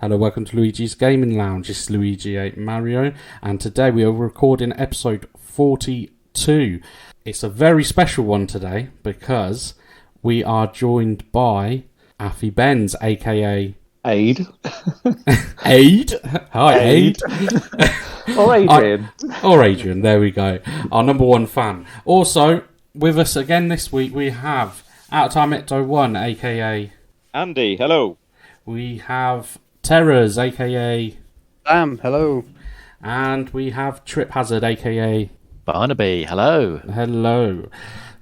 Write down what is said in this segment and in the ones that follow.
Hello, welcome to Luigi's Gaming Lounge. This is Luigi 8 Mario, and today we are recording episode 42. It's a very special one today because we are joined by Afibbens, aka Aid. Aid. Hi, Aid. Or Adrian. Or Adrian, there we go. Our number one fan. Also, with us again this week, we have Out of Time Ecto 1, aka Andy. Hello. We have Terrors, aka Sam. Hello. And we have Trip Hazard, aka Barnaby. Hello. Hello.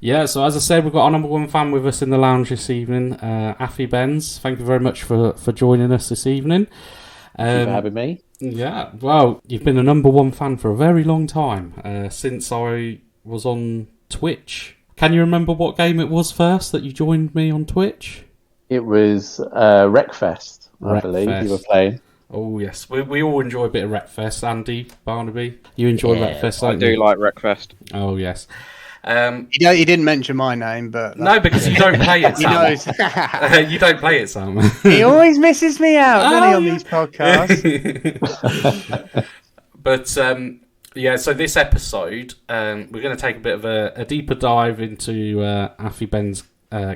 Yeah, so as I said, we've got our number one fan with us in the lounge this evening, Afibbens. Thank you very much for joining us this evening. Thank you for having me. Yeah, well, you've been a number one fan for a very long time, since I was on Twitch. Can you remember what game it was first that you joined me on Twitch? It was Wreckfest, I believe you were playing. Oh, yes. We all enjoy a bit of Wreckfest. Andy, Barnaby, you enjoy Wreckfest, I don't do you? like Wreckfest. Oh, yes. He didn't mention my name, but... No, because you don't play it, He Sam. knows. You don't play it, Sam. He always misses me out, doesn't he, on these podcasts? But, yeah, so this episode, we're going to take a bit of a deeper dive into Afibbens'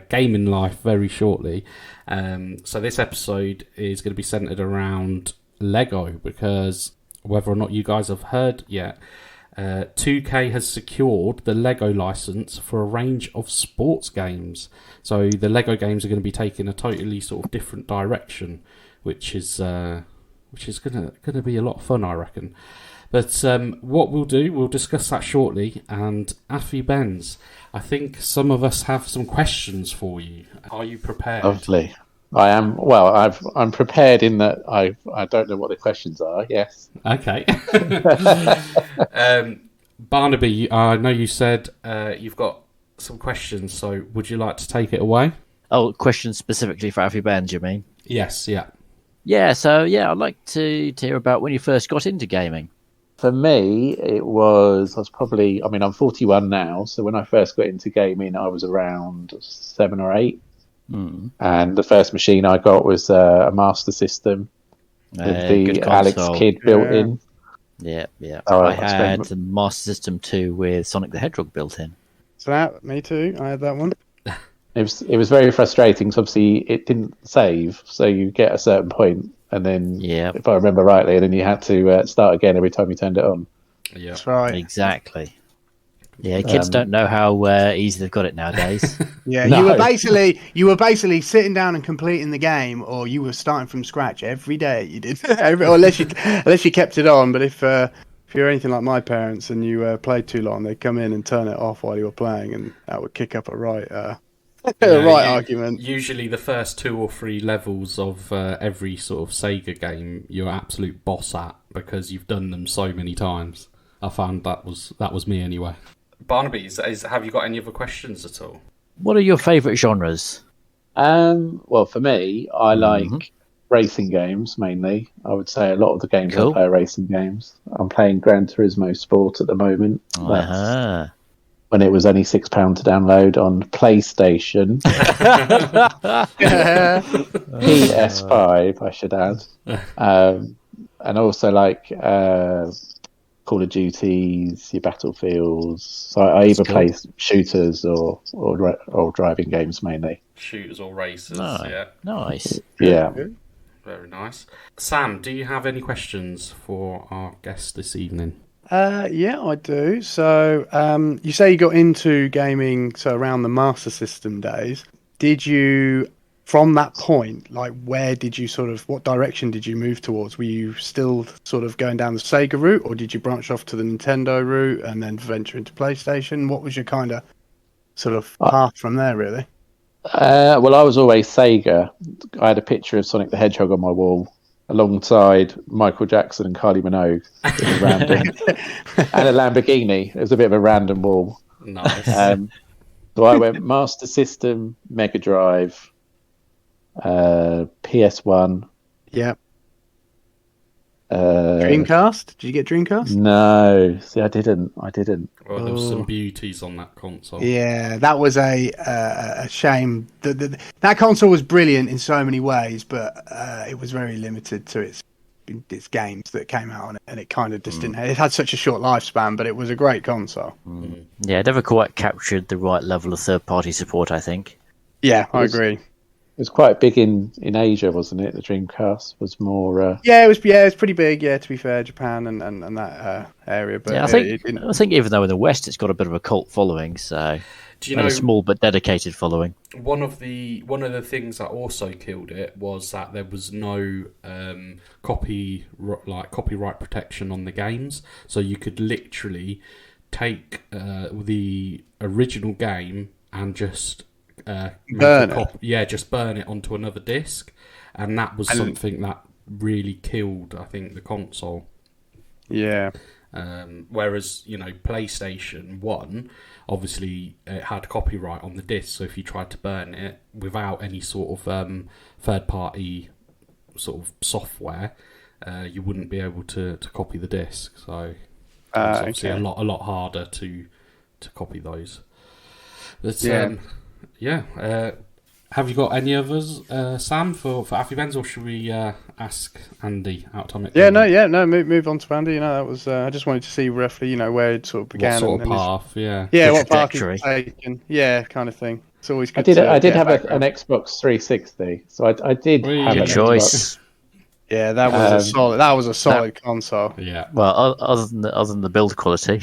gaming life very shortly. So this episode is going to be centered around Lego, because whether or not you guys have heard yet, 2K has secured the Lego license for a range of sports games. So the Lego games are going to be taking a totally sort of different direction, which is going to be a lot of fun, I reckon. But what we'll do, we'll discuss that shortly. And Afibbens, I think some of us have some questions for you. Are you prepared? Lovely. I am. Well, I'm prepared in that I don't know what the questions are. Yes. Okay. Barnaby, I know you said you've got some questions, so would you like to take it away? Oh, questions specifically for Afibbens, you mean? Yes, yeah. Yeah, so I'd like to hear about when you first got into gaming. For me, I was probably, I'm 41 now, so when I first got into gaming, I was around 7 or 8. Mm. And the first machine I got was a Master System with the Alex Kidd built in. Yeah. Oh, I had the Master System 2 with Sonic the Hedgehog built in. So that, me too. I had that one. It was very frustrating because obviously it didn't save, so you get a certain point, and then, if I remember rightly, then you had to start again every time you turned it on. Yeah, that's right. Exactly. Yeah, kids don't know how easy they've got it nowadays. Yeah, No. you were basically sitting down and completing the game, or you were starting from scratch every day. You did, or unless you kept it on. But if you're anything like my parents and you played too long, they'd come in and turn it off while you were playing, and that would kick up a right argument. Usually the first 2 or 3 levels of every sort of Sega game you're absolute boss at because you've done them so many times. I found that was me anyway. Barnaby, have you got any other questions at all? What are your favourite genres? Well, for me, I like racing games mainly. I would say a lot of the games I play are racing games. I'm playing Gran Turismo Sport at the moment. That's when it was only £6 to download on PlayStation. PS5, I should add. And also like Call of Duties, your Battlefields. So I either play shooters or driving games mainly. Shooters or racers, Nice. Yeah. Very nice. Sam, do you have any questions for our guest this evening? Yeah, I do. So you say you got into gaming around the Master System days. Did you, from that point, like what direction did you move towards? Were you still sort of going down the Sega route, or did you branch off to the Nintendo route and then venture into PlayStation? What was your kind of sort of path from there, really? Well, I was always Sega. I had a picture of Sonic the Hedgehog on my wall alongside Michael Jackson and Kylie Minogue. And a Lamborghini. It was a bit of a random wall. Nice. So I went Master System, Mega Drive, PS1. Yeah. Dreamcast? Did you get Dreamcast? No, see, I didn't. Well, there was some beauties on that console. Yeah, that was a shame. That console was brilliant in so many ways, but it was very limited to its games that came out on it, and it kind of just didn't. It had such a short lifespan, but it was a great console. Yeah, it never quite captured the right level of third-party support, I think. Yeah, I agree. It was quite big in Asia, wasn't it? The Dreamcast was more. Yeah, it was pretty big. Yeah, to be fair, Japan and that area. But yeah, I think even though in the West it's got a bit of a cult following, so a small but dedicated following. One of the things that also killed it was that there was no copyright protection on the games, so you could literally take the original game and just burn it. Just burn it onto another disc, and that was something that really killed, I think, the console. Yeah. Whereas, PlayStation 1, obviously it had copyright on the disc, so if you tried to burn it without any sort of third-party sort of software, you wouldn't be able to copy the disc. So it's obviously a lot harder to copy those. But, have you got any others, Sam, for Afibbens, or should we ask Andy Atomic? Move on to Andy. That was. I just wanted to see roughly, where it sort of began. What sort of path? What path he's taken. Yeah, kind of thing. It's always good. I did have an Xbox 360, so I did have a choice. Yeah, that was a solid console. Yeah. Well, other than the build quality.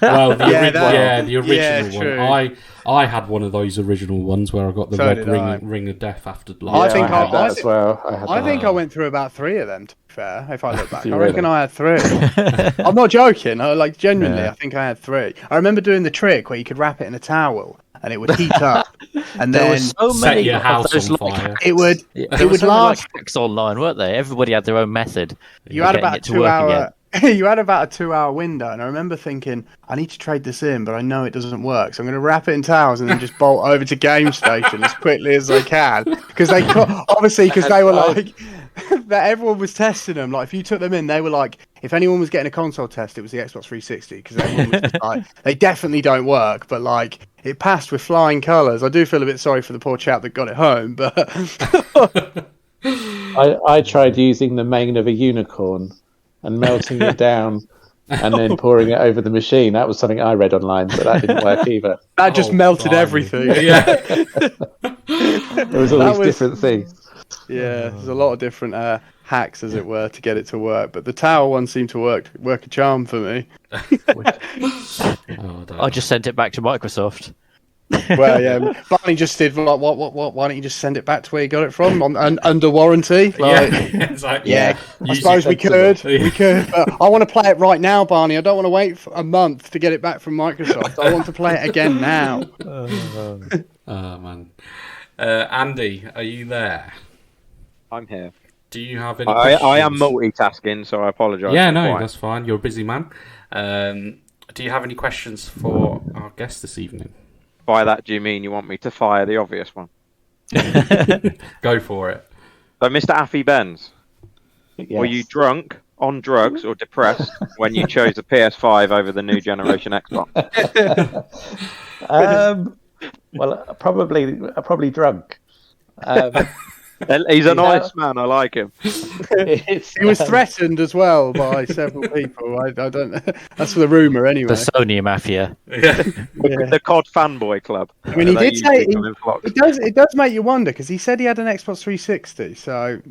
Well, the original one. True. I had one of those original ones where I got the ring of death after life. I had that as well. I think I went through about 3 of them. To be fair, if I look back, I reckon I had 3. I'm not joking. Genuinely, I think I had 3. I remember doing the trick where you could wrap it in a towel and it would heat up, and there then was so set many your house on fire. It would last. Hacks online, weren't they? Everybody had their own method. You had about a 2-hour. You had about a 2-hour window, and I remember thinking, I need to trade this in, but I know it doesn't work, so I'm going to wrap it in towels and then just bolt over to Game Station as quickly as I can, because they were like. That everyone was testing them. Like, if you took them in, they were like, if anyone was getting a console test, it was the Xbox 360, because everyone was just like, they definitely don't work, but like, it passed with flying colours. I do feel a bit sorry for the poor chap that got it home, but I tried using the mane of a unicorn and melting it down and then pouring it over the machine. That was something I read online, but that didn't work either. That just melted everything. Yeah. There was all these different things. Yeah, there's a lot of different hacks, as it were, to get it to work. But the tower one seemed to work a charm for me. I just sent it back to Microsoft. Well, yeah, Barney just did. Like, what? Why don't you just send it back to where you got it from, under warranty? Like, exactly. I suppose we could. We could. But I want to play it right now, Barney. I don't want to wait for a month to get it back from Microsoft. I want to play it again now. Oh man, Andy, are you there? I'm here. Do you have any questions? I am multitasking, so I apologise. Yeah, no, that's fine. You're a busy man. Do you have any questions for our guest this evening? By that, do you mean you want me to fire the obvious one? Go for it. So, Mr. Afibbens, Yes. were you drunk, on drugs, or depressed when you chose the PS5 over the new generation Xbox? Well, probably drunk. He's a nice man. I like him. He was threatened as well by several people. I don't know. That's the rumour, anyway. The Sony Mafia. The COD fanboy club. I mean, he did say it does make you wonder, because he said he had an Xbox 360. So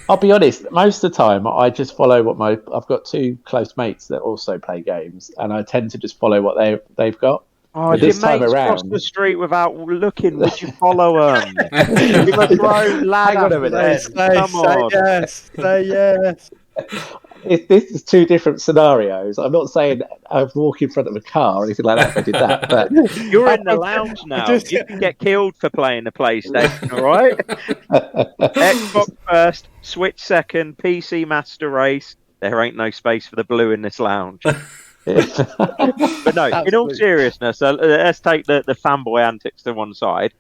I'll be honest. Most of the time, I just follow I've got 2 close mates that also play games, and I tend to just follow what they've got. Oh, if your mates cross the street without looking, would you follow them? You're a grown lad. Hang on a minute. Say yes. This is 2 different scenarios. I'm not saying I'd walk in front of a car or anything like that if I did that. But you're in the lounge now. You can get killed for playing the PlayStation, all right? Xbox first, Switch second, PC Master Race. There ain't no space for the blue in this lounge. But no, in all seriousness, let's take the fanboy antics to one side.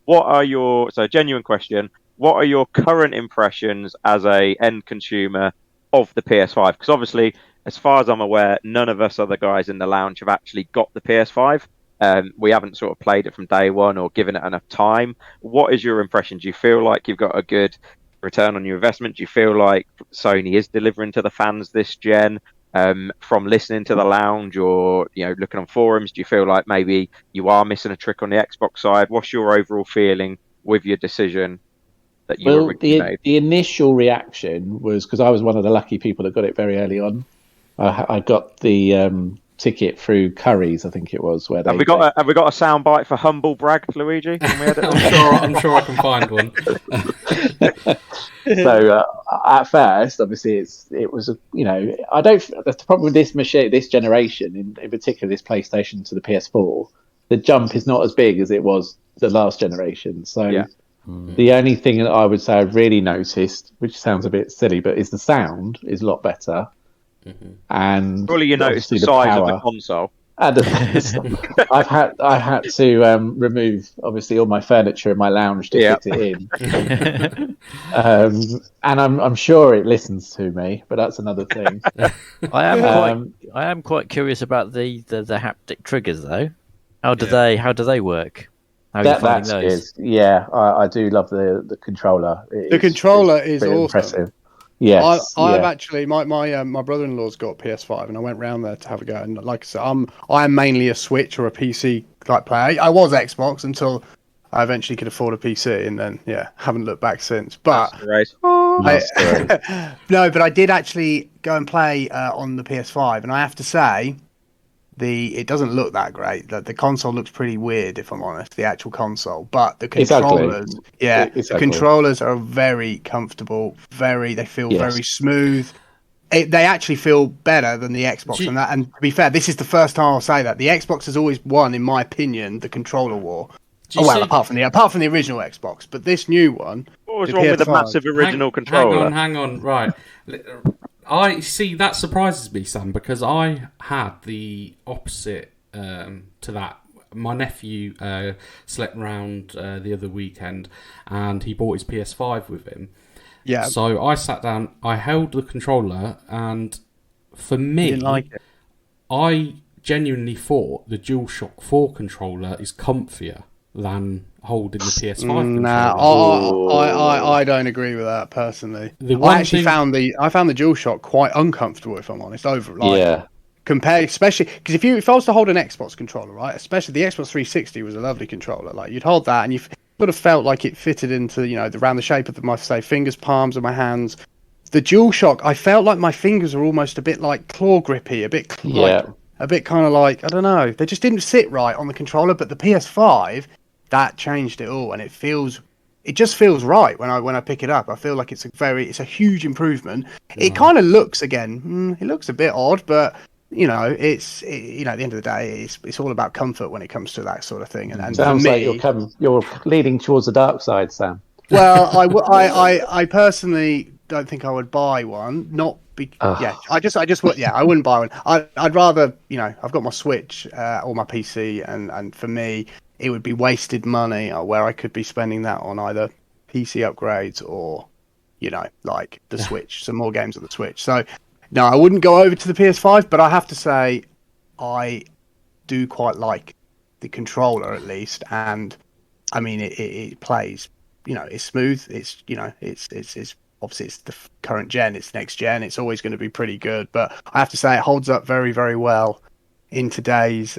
Genuine question, what are your current impressions as a end consumer of the PS5? Because obviously, as far as I'm aware, none of us other guys in the lounge have actually got the PS5. We haven't sort of played it from day one or given it enough time. What is your impression? Do you feel like you've got a good return on your investment? Do you feel like Sony is delivering to the fans this gen? From listening to the lounge or looking on forums, do you feel like maybe you are missing a trick on the Xbox side? What's your overall feeling with your decision that you made? The initial reaction was, because I was one of the lucky people that got it very early on. I got the ticket through Curry's, I think it was. Where have we got a soundbite for humble brag, Luigi? I'm sure I can find one. So at first, obviously, it was I don't. That's the problem with this machine, this generation, in particular, this PlayStation to the PS4. The jump is not as big as it was the last generation. So the only thing that I would say I've really noticed, which sounds a bit silly, but is the sound is a lot better. Mm-hmm. And surely you noticed the size of the console. And I had to remove obviously all my furniture in my lounge to fit it in. And I'm sure it listens to me, but that's another thing. I am quite curious about the haptic triggers though. How do they work? How are you finding those? I do love the controller. The controller is awesome. Impressive. Yes, I've actually my brother-in-law's got PS5, and I went round there to have a go. And like I said, I am mainly a Switch or a PC type player. I was Xbox until I eventually could afford a PC, and then haven't looked back since. But no, but I did actually go and play on the PS5, and I have to say, it doesn't look that great. The console looks pretty weird, if I'm honest. The actual console, but the controllers, the controllers are very comfortable. They feel very smooth. They actually feel better than the Xbox. And to be fair, this is the first time I'll say that the Xbox has always won, in my opinion, the controller war. Apart from the original Xbox, but this new one. What was wrong with the massive original controller? Hang on, right. I see, that surprises me, Sam, because I had the opposite to that. My nephew slept around the other weekend, and he brought his PS5 with him. Yeah. So I sat down, I held the controller, and for me, you didn't like it. I genuinely thought the DualShock 4 controller is comfier than holding the PS5 controller. I don't agree with that personally. I actually found the DualShock quite uncomfortable, if I'm honest. Compared, especially because if I was to hold an Xbox controller, right, especially the Xbox 360 was a lovely controller. Like you'd hold that and you sort of felt like it fitted into around the shape of my fingers, palms, of my hands. The DualShock, I felt like my fingers were almost a bit like claw grippy, a bit kind of like, I don't know, they just didn't sit right on the controller. But the PS5, that changed it all, and it just feels right when I pick it up. I feel like it's a huge improvement. It kind of looks it looks a bit odd, but it's at the end of the day, it's all about comfort when it comes to that sort of thing. And sounds like you're leading towards the dark side, Sam. Well, I personally don't think I would buy one. I wouldn't buy one. I'd rather I've got my Switch or my PC, and for me, it would be wasted money where I could be spending that on either PC upgrades or, like the Switch, some more games on the Switch. So, no, I wouldn't go over to the PS5, but I have to say I do quite like the controller at least. And, I mean, it plays, it's smooth. It's, it's obviously it's the current gen, it's next gen. It's always going to be pretty good. But I have to say it holds up very, very well in today's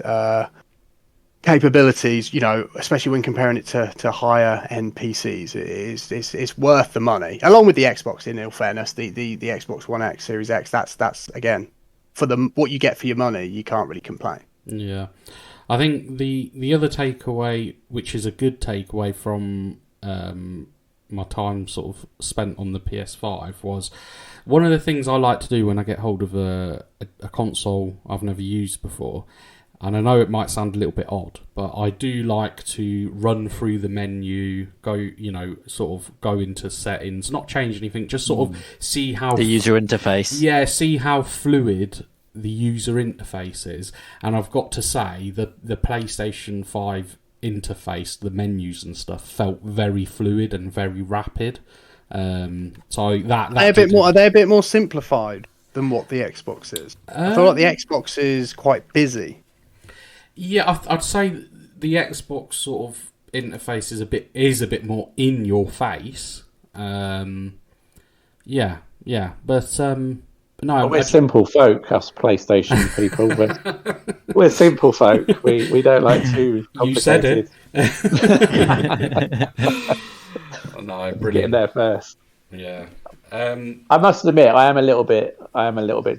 capabilities, especially when comparing it to higher end PCs. It's worth the money, along with the Xbox. In all fairness, the Xbox One X, Series X, that's again for what you get for your money. You can't really complain. Yeah, I think the other takeaway, which is a good takeaway from my time sort of spent on the PS5, was one of the things I like to do when I get hold of a console I've never used before. And I know it might sound a little bit odd, but I do like to run through the menu, go, sort of go into settings, not change anything, just sort of see how... The user interface. Yeah, see how fluid the user interface is. And I've got to say, the PlayStation 5 interface, the menus and stuff, felt very fluid and very rapid. So that are they a bit more simplified than what the Xbox is? I feel like the Xbox is quite busy. Yeah, I'd say the Xbox sort of interface is a bit more in your face. But no, we're simple folk, us PlayStation people. We're simple folk. We don't like too complicated. You said it. No, brilliant. Getting there first. Yeah. I must admit, I am a little bit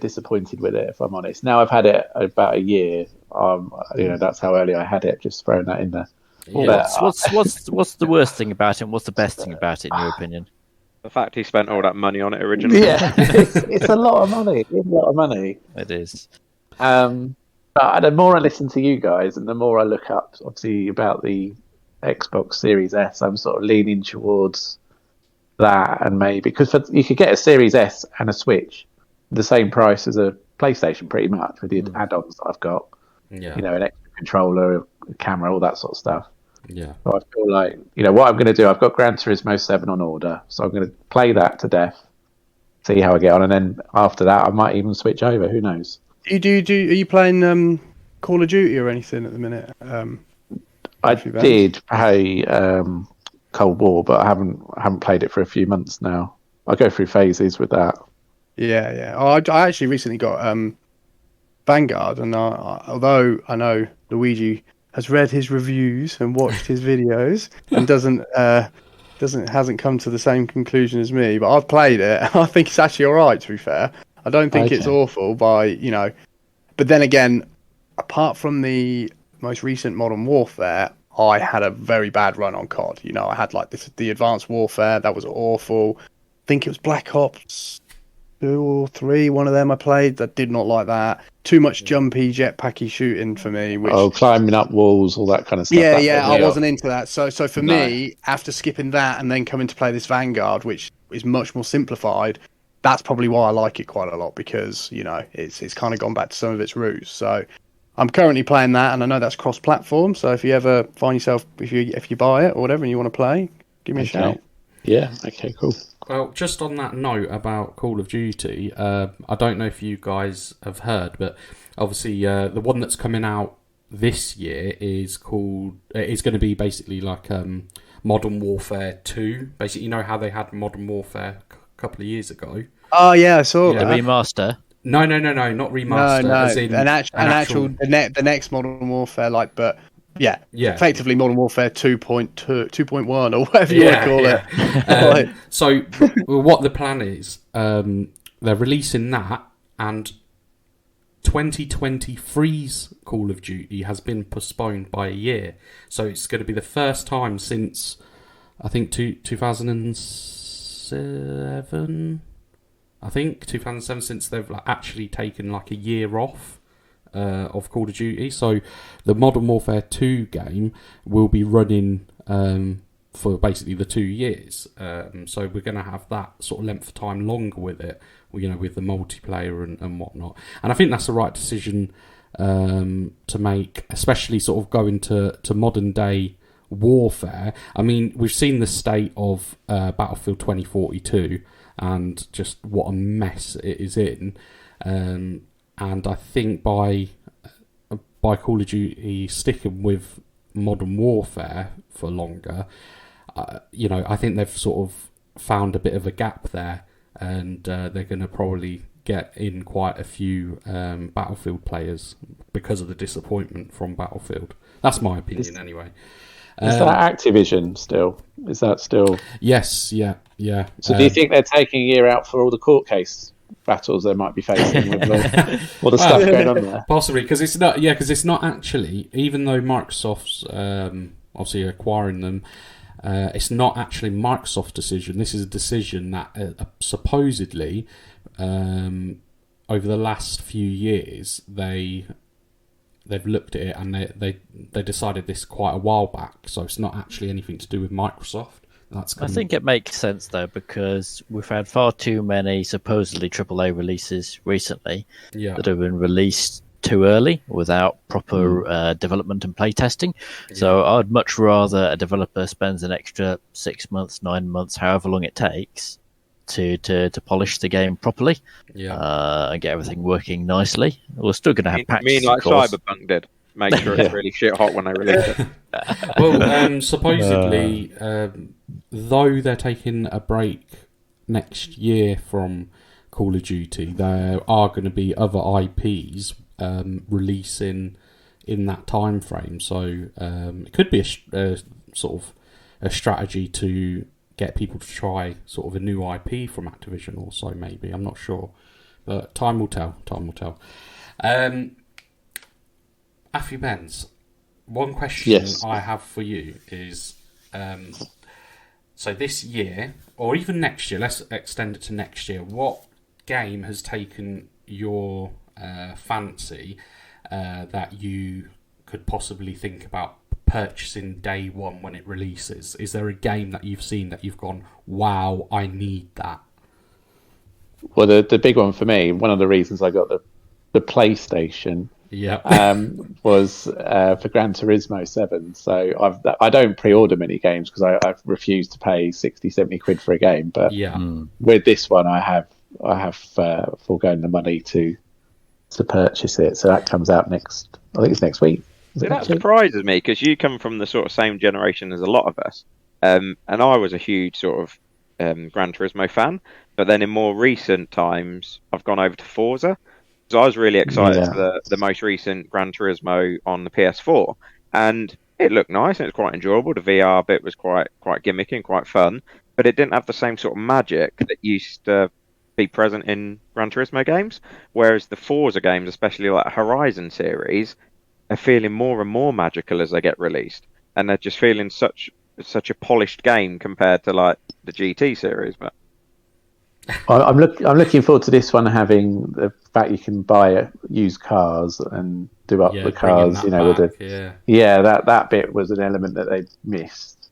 disappointed with it, if I'm honest. Now I've had it about a year. That's how early I had it. Just throwing that in there. Yeah. What's the worst thing about it? And what's the best thing about it, in your opinion? The fact he spent all that money on it originally. Yeah, it's a lot of money. It's a lot of money. It is. But the more I listen to you guys, and the more I look up, obviously, about the Xbox Series S, I'm sort of leaning towards that, and maybe because you could get a Series S and a Switch the same price as a PlayStation, pretty much, with the add-ons that I've got. Yeah. An extra controller, a camera, all that sort of stuff. Yeah. So I feel like, what I'm going to do, I've got Gran Turismo 7 on order, so I'm going to play that to death, see how I get on, and then after that, I might even switch over. Who knows? Are you playing Call of Duty or anything at the minute? I did play Cold War, but I haven't played it for a few months now. I go through phases with that. Yeah. Oh, I actually recently got Vanguard, and although I know Luigi has read his reviews and watched his videos and hasn't come to the same conclusion as me, but I've played it. I think it's actually all right, to be fair. I don't think it's awful but then again, apart from the most recent Modern Warfare, I had a very bad run on COD. I had the Advanced Warfare, that was awful. I think it was Black Ops 2 or 3, one of them I played. That did not like that. Too much jumpy, jetpacky shooting for me. Climbing up walls, all that kind of stuff. Yeah, I wasn't into that. So for me, after skipping that and then coming to play this Vanguard, which is much more simplified, that's probably why I like it quite a lot, because it's kind of gone back to some of its roots. So I'm currently playing that, and I know that's cross-platform. So if you ever find yourself, if you buy it or whatever, and you want to play, give me a shout. Yeah. Okay. Cool. Well, just on that note about Call of Duty, I don't know if you guys have heard, but obviously the one that's coming out this year is going to be basically like Modern Warfare 2. Basically, how they had Modern Warfare a couple of years ago. Oh yeah, I saw the remaster. No, not remaster. No, as in the next Modern Warfare, but yeah, effectively Modern Warfare 2.1 or whatever you want to call it. So what the plan is, they're releasing that, and 2023's Call of Duty has been postponed by a year. So it's going to be the first time since, I think, 2007. I think 2007, since they've actually taken a year off of Call of Duty. So the Modern Warfare 2 game will be running for basically the 2 years. So we're going to have that sort of length of time longer with it, with the multiplayer and whatnot. And I think that's the right decision to make, especially sort of going to modern day warfare. I mean, we've seen the state of Battlefield 2042 and just what a mess it is in. And I think by Call of Duty sticking with Modern Warfare for longer, I think they've sort of found a bit of a gap there, and they're going to probably get in quite a few Battlefield players because of the disappointment from Battlefield. That's my opinion, anyway. Is that Activision still? Is that still? Yes, yeah. So do you think they're taking a year out for all the court case battles they might be facing with all the stuff going on there? Possibly, because it's not actually, even though Microsoft's obviously acquiring them, it's not actually Microsoft's decision. This is a decision that supposedly over the last few years they've looked at it and they decided this quite a while back. So it's not actually anything to do with Microsoft. I think it makes sense though, because we've had far too many supposedly AAA releases recently that have been released too early without proper development and playtesting. So I'd much rather a developer spends an extra 6 months, 9 months, however long it takes to polish the game properly and get everything working nicely. We're still going to have patches. You mean like Cyberpunk did? Make sure it's really shit hot when they release it. Well, supposedly, though they're taking a break next year from Call of Duty, there are going to be other IPs releasing in that time frame. So it could be a sort of a strategy to get people to try sort of a new IP from Activision also, maybe. I'm not sure. But time will tell. Time will tell. Afibbens, one question I have for you is, so this year, or even next year, let's extend it to next year, what game has taken your fancy that you could possibly think about purchasing day one when it releases? Is there a game that you've seen that you've gone, wow, I need that? Well, the big one for me, one of the reasons I got the PlayStation was for Gran Turismo 7. So I don't pre-order many games because I've refused to pay 60, 70 quid for a game. But with this one, I have foregone the money to purchase it. So that comes out next week. That surprises me because you come from the sort of same generation as a lot of us. And I was a huge sort of Gran Turismo fan. But then in more recent times, I've gone over to Forza. So I was really excited for the most recent Gran Turismo on the PS4. And it looked nice and it was quite enjoyable. The VR bit was quite gimmicky and quite fun. But it didn't have the same sort of magic that used to be present in Gran Turismo games. Whereas the Forza games, especially like Horizon series, are feeling more and more magical as they get released. And they're just feeling such a polished game compared to like the GT series. But I'm looking forward to this one having the fact you can buy used cars and do up the cars, you know, back, with that bit was an element that they missed.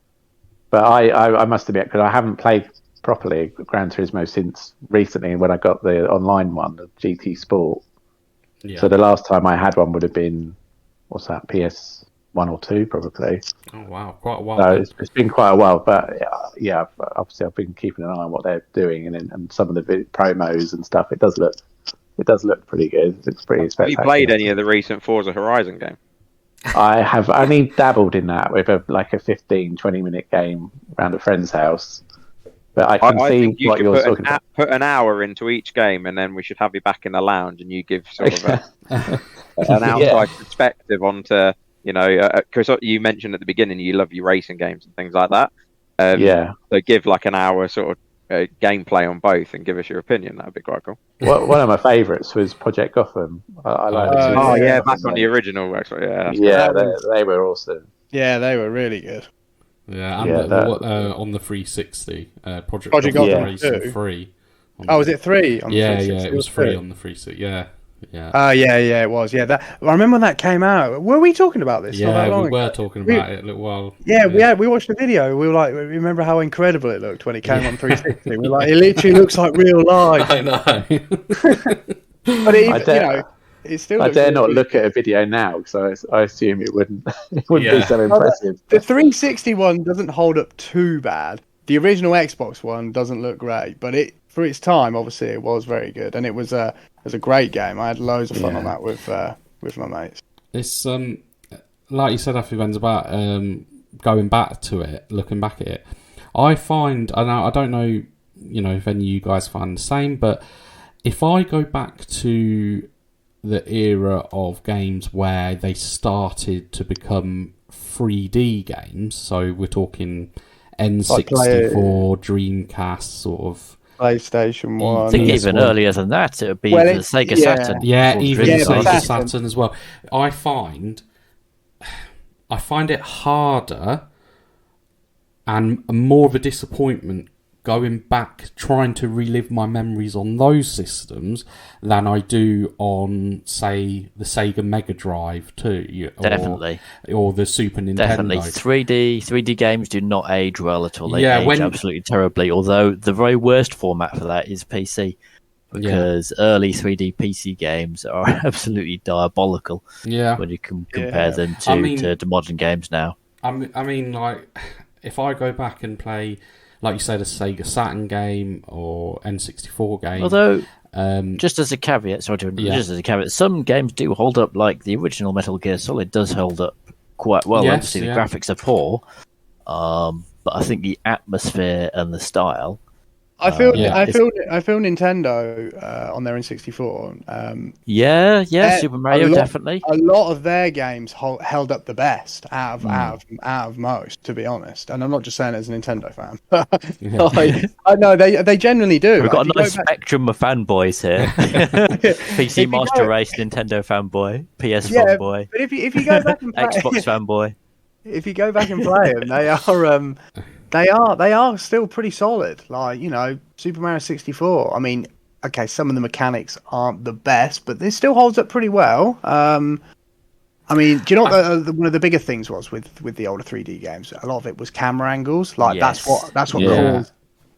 But I must admit, because I haven't played properly Gran Turismo since recently when I got the online one, the GT Sport. Yeah. So the last time I had one would have been, what's that, PS1 or 2 probably. Oh wow, quite a while. So it's been quite a while, but yeah, obviously I've been keeping an eye on what they're doing and some of the promos and stuff. It does look pretty good. It looks pretty spectacular. Have you played any of the recent Forza Horizon game? I have only dabbled in that with a 15-20 minute game around a friend's house. But I can see what you're talking about. Put an hour into each game, and then we should have you back in the lounge, and you give sort of an outside perspective onto, you know, because you mentioned at the beginning you love your racing games and things like that. So give like an hour sort of gameplay on both and give us your opinion. That would be quite cool. Well, one of my favourites was Project Gotham. I like back on the original. Actually, they were awesome. Yeah, they were really good. Yeah, and on the 360, Project Gotham Racing 3. Was it 3? On the 360? It was 3 on the 360. Yeah. It was. Yeah, I remember when that came out. Were we talking about this? Yeah, we were talking about it a little while. Yeah, we watched the video. We were like, remember how incredible it looked when it came on 360. We were like, it literally looks like real life. I know. But it still. I dare not look at a video now because I assume it wouldn't be so impressive. The 360 one doesn't hold up too bad. The original Xbox one doesn't look great, but for its time, obviously, it was very good, and it was a great game. I had loads of fun on that with my mates. It's like you said, Afibbens, about going back to it, looking back at it. I find, I don't know, if any of you guys find the same, but if I go back to the era of games where they started to become 3D games, so we're talking N64, Dreamcast, sort of PlayStation 1. I think even earlier than that, it would be the Sega Saturn. Yeah, even the Sega Saturn as well. I find it harder and more of a disappointment going back, trying to relive my memories on those systems than I do on, say, the Sega Mega Drive too. Definitely. Or the Super Nintendo. Definitely. 3D games do not age well at all. They age absolutely terribly, although the very worst format for that is PC. because early 3D PC games are absolutely diabolical. Yeah, when you can compare them to modern games now. I mean, like, if I go back and play, like you said, a Sega Saturn game or N64 game. Although, just as a caveat, just as a caveat, some games do hold up. Like the original Metal Gear Solid does hold up quite well. Yes, obviously, the graphics are poor, but I think the atmosphere and the style. I feel Nintendo on their N64. Super Mario definitely. A lot of their games held up the best out of most, to be honest. And I'm not just saying it as a Nintendo fan. I know they generally do. We've got a nice spectrum of fanboys here. PC Master Race, Nintendo fanboy, PS fanboy. But if you go back and play Xbox fanboy, if you go back and play them, they are still pretty solid. Like, Super Mario 64. I mean, okay, some of the mechanics aren't the best, but it still holds up pretty well. I mean, do you know what one of the bigger things was with the older 3D games? A lot of it was camera angles. Like that's what caused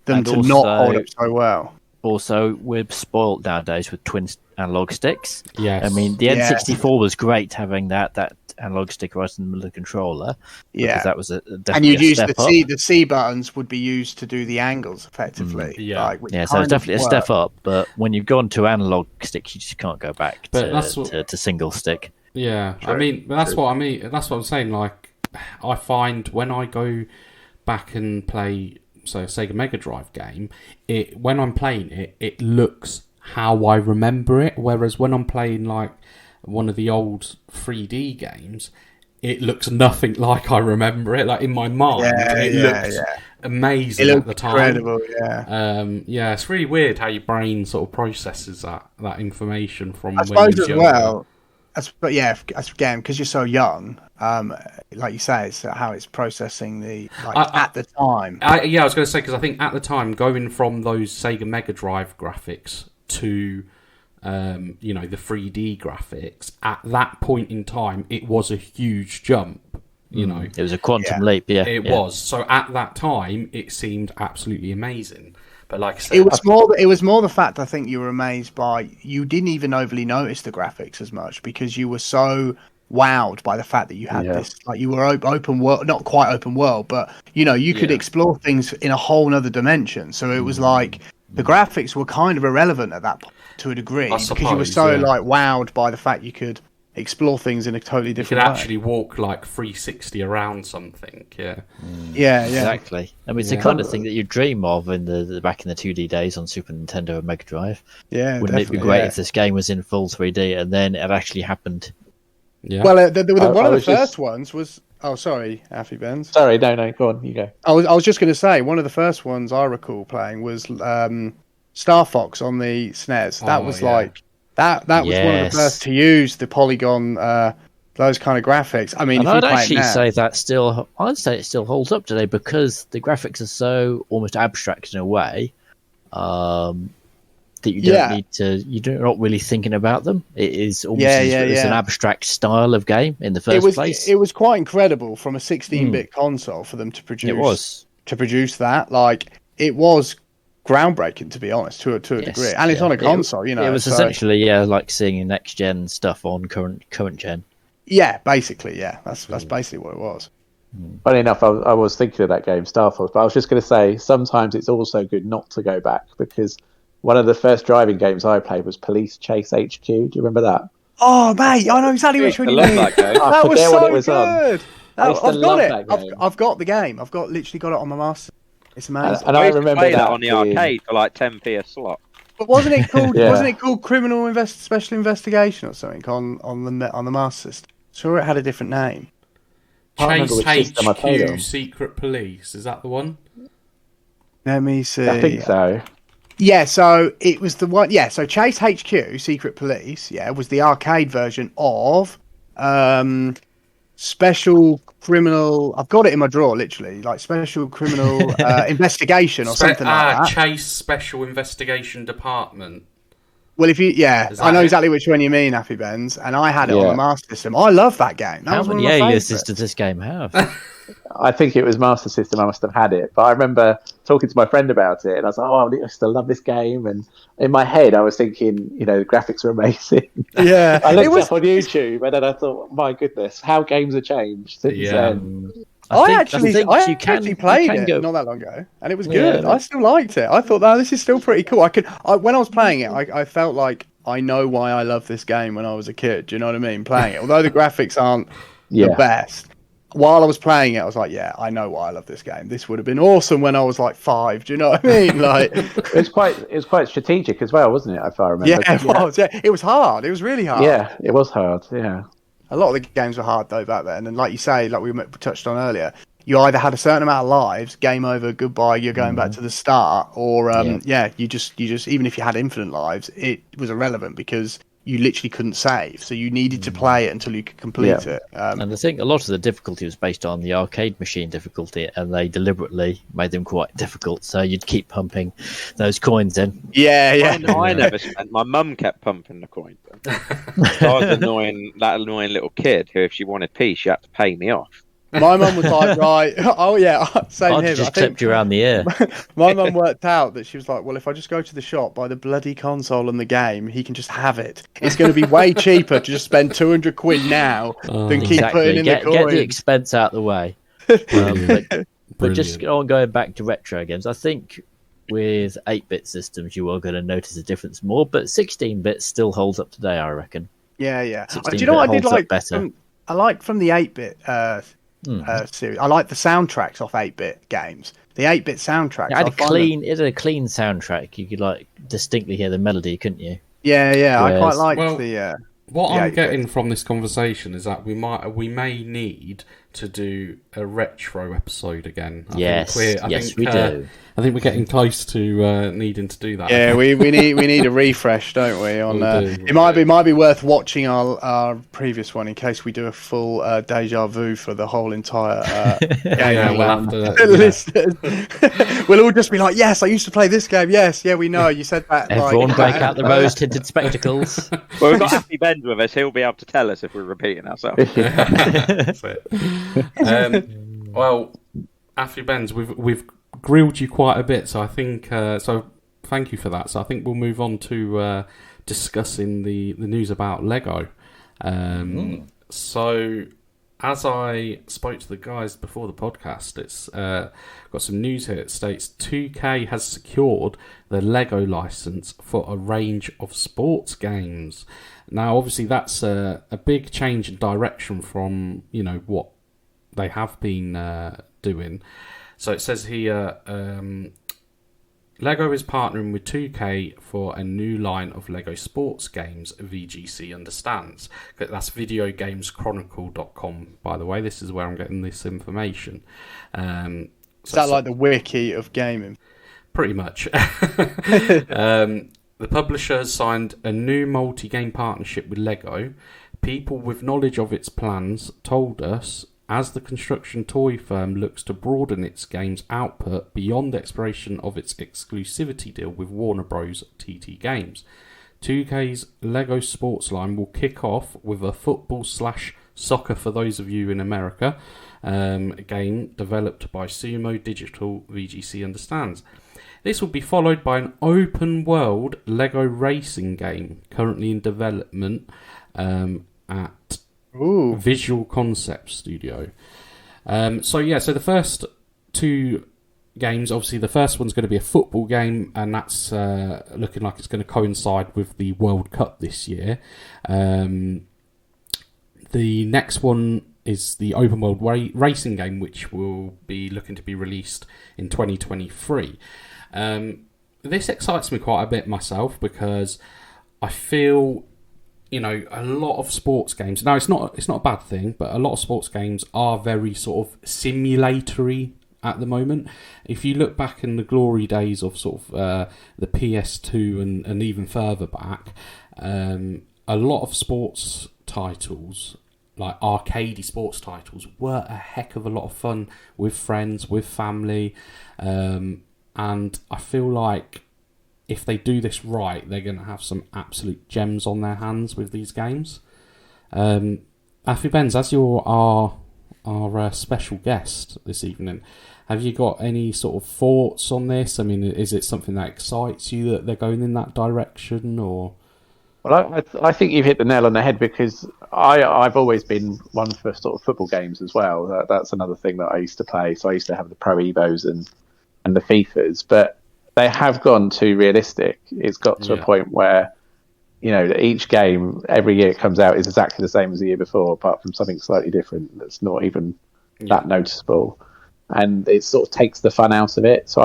them to not hold up so well. Also, we're spoilt nowadays with twin analog sticks. Yes. I mean, the N64 was great having that analog stick right in the middle of the controller. Yeah, that was and you'd use the C buttons would be used to do the angles effectively. So it's definitely a step up. But when you've gone to analog sticks, you just can't go back to single stick. Yeah, True. I mean, that's what I mean. That's what I'm saying. Like, I find when I go back and play, say, a Sega Mega Drive game, when I'm playing it looks how I remember it. Whereas when I'm playing like one of the old 3D games, it looks nothing like I remember it. Like in my mind, it looks amazing at the time. Incredible, it's really weird how your brain sort of processes that information from. I suppose as well. But again, because you're so young, like you say, it's how it's processing at the time. I was going to say, because I think at the time, going from those Sega Mega Drive graphics to the 3D graphics, at that point in time, it was a huge jump. It was a quantum leap. It was. So at that time, it seemed absolutely amazing. But like I said, it was more the fact, I think, you were amazed by, you didn't even overly notice the graphics as much because you were so wowed by the fact that you had this, like, you were open world, not quite open world, but you could explore things in a whole nother dimension. So it was like the graphics were kind of irrelevant at that point to a degree, because you were so like wowed by the fact you could explore things in a totally different way. You could actually walk like 360 around something. Exactly. I mean, it's the kind of thing that you dream of in the back in the 2D days on Super Nintendo and Mega Drive. Wouldn't it be great if this game was in full 3D and then it actually happened? Well, one of the first ones was. Oh, sorry, Afibbens. Sorry, no, go on, you go. I was just going to say, one of the first ones I recall playing was Star Fox on the SNES. That was like. That was one of the first to use the polygon, those kind of graphics. I mean, I'd actually say that I'd say it still holds up today because the graphics are so almost abstract in a way that you don't need to. You're not really thinking about them. It is almost it's an abstract style of game in the first place. It was quite incredible from a 16-bit console for them to produce. To produce that, like it was. Groundbreaking, to be honest, to a degree, and it's on a console. It was essentially like seeing next gen stuff on current gen. Yeah, basically, that's basically what it was. Funny enough, I was thinking of that game, Star Fox, but I was just going to say sometimes it's also good not to go back because one of the first driving games I played was Police Chase HQ. Do you remember that? Oh, mate, I know exactly which one you mean. That was so good. I've got it. I've got the game. I've literally got it on my master. It's amazing. And I remember play that on the arcade for like 10p a slot. But wasn't it called? Wasn't it called Special Investigation or something on the Master System? Sure, it had a different name. Chase HQ Secret Police. Is that the one? Let me see. I think so. Yeah, so it was the one. Yeah, so Chase HQ Secret Police. Yeah, was the arcade version of Special Criminal. I've got it in my drawer, literally, like Special Criminal Investigation or something like that. Chase Special Investigation Department. Well, I know it? exactly which one you mean, Afibbens, and I had it on the Master System. I love that game. That How was one many of my aliases favourites. does this game have? I think it was Master System. I must have had it, but I remember talking to my friend about it, and I was like, "Oh, I still love this game." And in my head, I was thinking, the graphics are amazing. Yeah, I looked up on YouTube, and then I thought, "My goodness, how games have changed since then." I actually played it go... not that long ago, and it was good. I still liked it. I thought, this is still pretty cool. When I was playing it, I felt like I know why I loved this game when I was a kid. Do you know what I mean? Playing it, although the graphics aren't the best. While I was playing it, I was like, I know why I love this game. This would have been awesome when I was like 5. Do you know what I mean? Like, it was quite strategic as well, wasn't it? If I remember. Yeah, it was. Yeah, it was hard. It was really hard. Yeah, it was hard. Yeah. A lot of the games were hard though back then, and like you say, like we touched on earlier, you either had a certain amount of lives, game over, goodbye, you're going back to the start, or you just even if you had infinite lives, it was irrelevant because you literally couldn't save, so you needed to play it until you could complete it. And I think a lot of the difficulty was based on the arcade machine difficulty, and they deliberately made them quite difficult, so you'd keep pumping those coins in. I never spent. My mum kept pumping the coins in. I was that annoying little kid who, if she wanted peace, she had to pay me off. My mum was like, right, same I'd here. just clipped you around the ear. My mum worked out that she was like, well, if I just go to the shop, buy the bloody console and the game, he can just have it. It's going to be way cheaper to just spend 200 quid now than keep putting in the coins. Get the expense out of the way. But just going back to retro games, I think with 8-bit systems, you are going to notice a difference more, but 16-bit still holds up today, I reckon. Yeah. Do you know what I did like better? I liked from the 8-bit series. I like the soundtracks off 8-bit games. The 8-bit soundtracks. It had a clean soundtrack. You could distinctly hear the melody, couldn't you? Yeah. I quite liked the. What I'm getting from this conversation is that we may need to do a retro episode again. I think we do. I think we're getting close to needing to do that. Yeah, we need a refresh, don't we? It might be worth watching our previous one in case we do a full deja vu for the whole entire game. We'll have to. We'll all just be like, yes, I used to play this game. Yes, you know, you said that. Everyone break out the rose-tinted spectacles. Well, we've got Afibbens with us. He'll be able to tell us if we're repeating ourselves. That's it. Well, Afibbens, we've grilled you quite a bit, so I think so. Thank you for that. So I think we'll move on to discussing the news about Lego. So as I spoke to the guys before the podcast, it's got some news here. It states 2K has secured the Lego license for a range of sports games. Now, obviously, that's a big change in direction from what they have been doing. So it says here, Lego is partnering with 2K for a new line of Lego sports games, VGC understands. That's videogameschronicle.com, by the way. This is where I'm getting this information. Is that like the wiki of gaming? Pretty much. The publisher has signed a new multi-game partnership with Lego. People with knowledge of its plans told us, as the construction toy firm looks to broaden its games output beyond the expiration of its exclusivity deal with Warner Bros. TT Games, 2K's Lego sports line will kick off with a football/soccer, for those of you in America, game developed by Sumo Digital, VGC understands. This will be followed by an open-world Lego racing game currently in development at Visual Concept Studio. So the first two games, obviously the first one's going to be a football game, and that's looking like it's going to coincide with the World Cup this year. The next one is the open world racing game, which will be looking to be released in 2023. This excites me quite a bit myself, because I feel a lot of sports games. Now, it's not a bad thing, but a lot of sports games are very sort of simulatory at the moment. If you look back in the glory days of sort of the PS2 and even further back, a lot of sports titles, like arcade sports titles, were a heck of a lot of fun with friends, with family, and I feel like if they do this right, they're going to have some absolute gems on their hands with these games. Afibbens, as you're our special guest this evening, have you got any sort of thoughts on this? I mean, is it something that excites you that they're going in that direction, or? Well, I think you've hit the nail on the head, because I've always been one for sort of football games as well. That's another thing that I used to play. So I used to have the Pro Evos and the FIFAs, but they have gone too realistic. It's got to a point where, you know, each game every year it comes out is exactly the same as the year before, apart from something slightly different that's not even that noticeable, and it sort of takes the fun out of it. So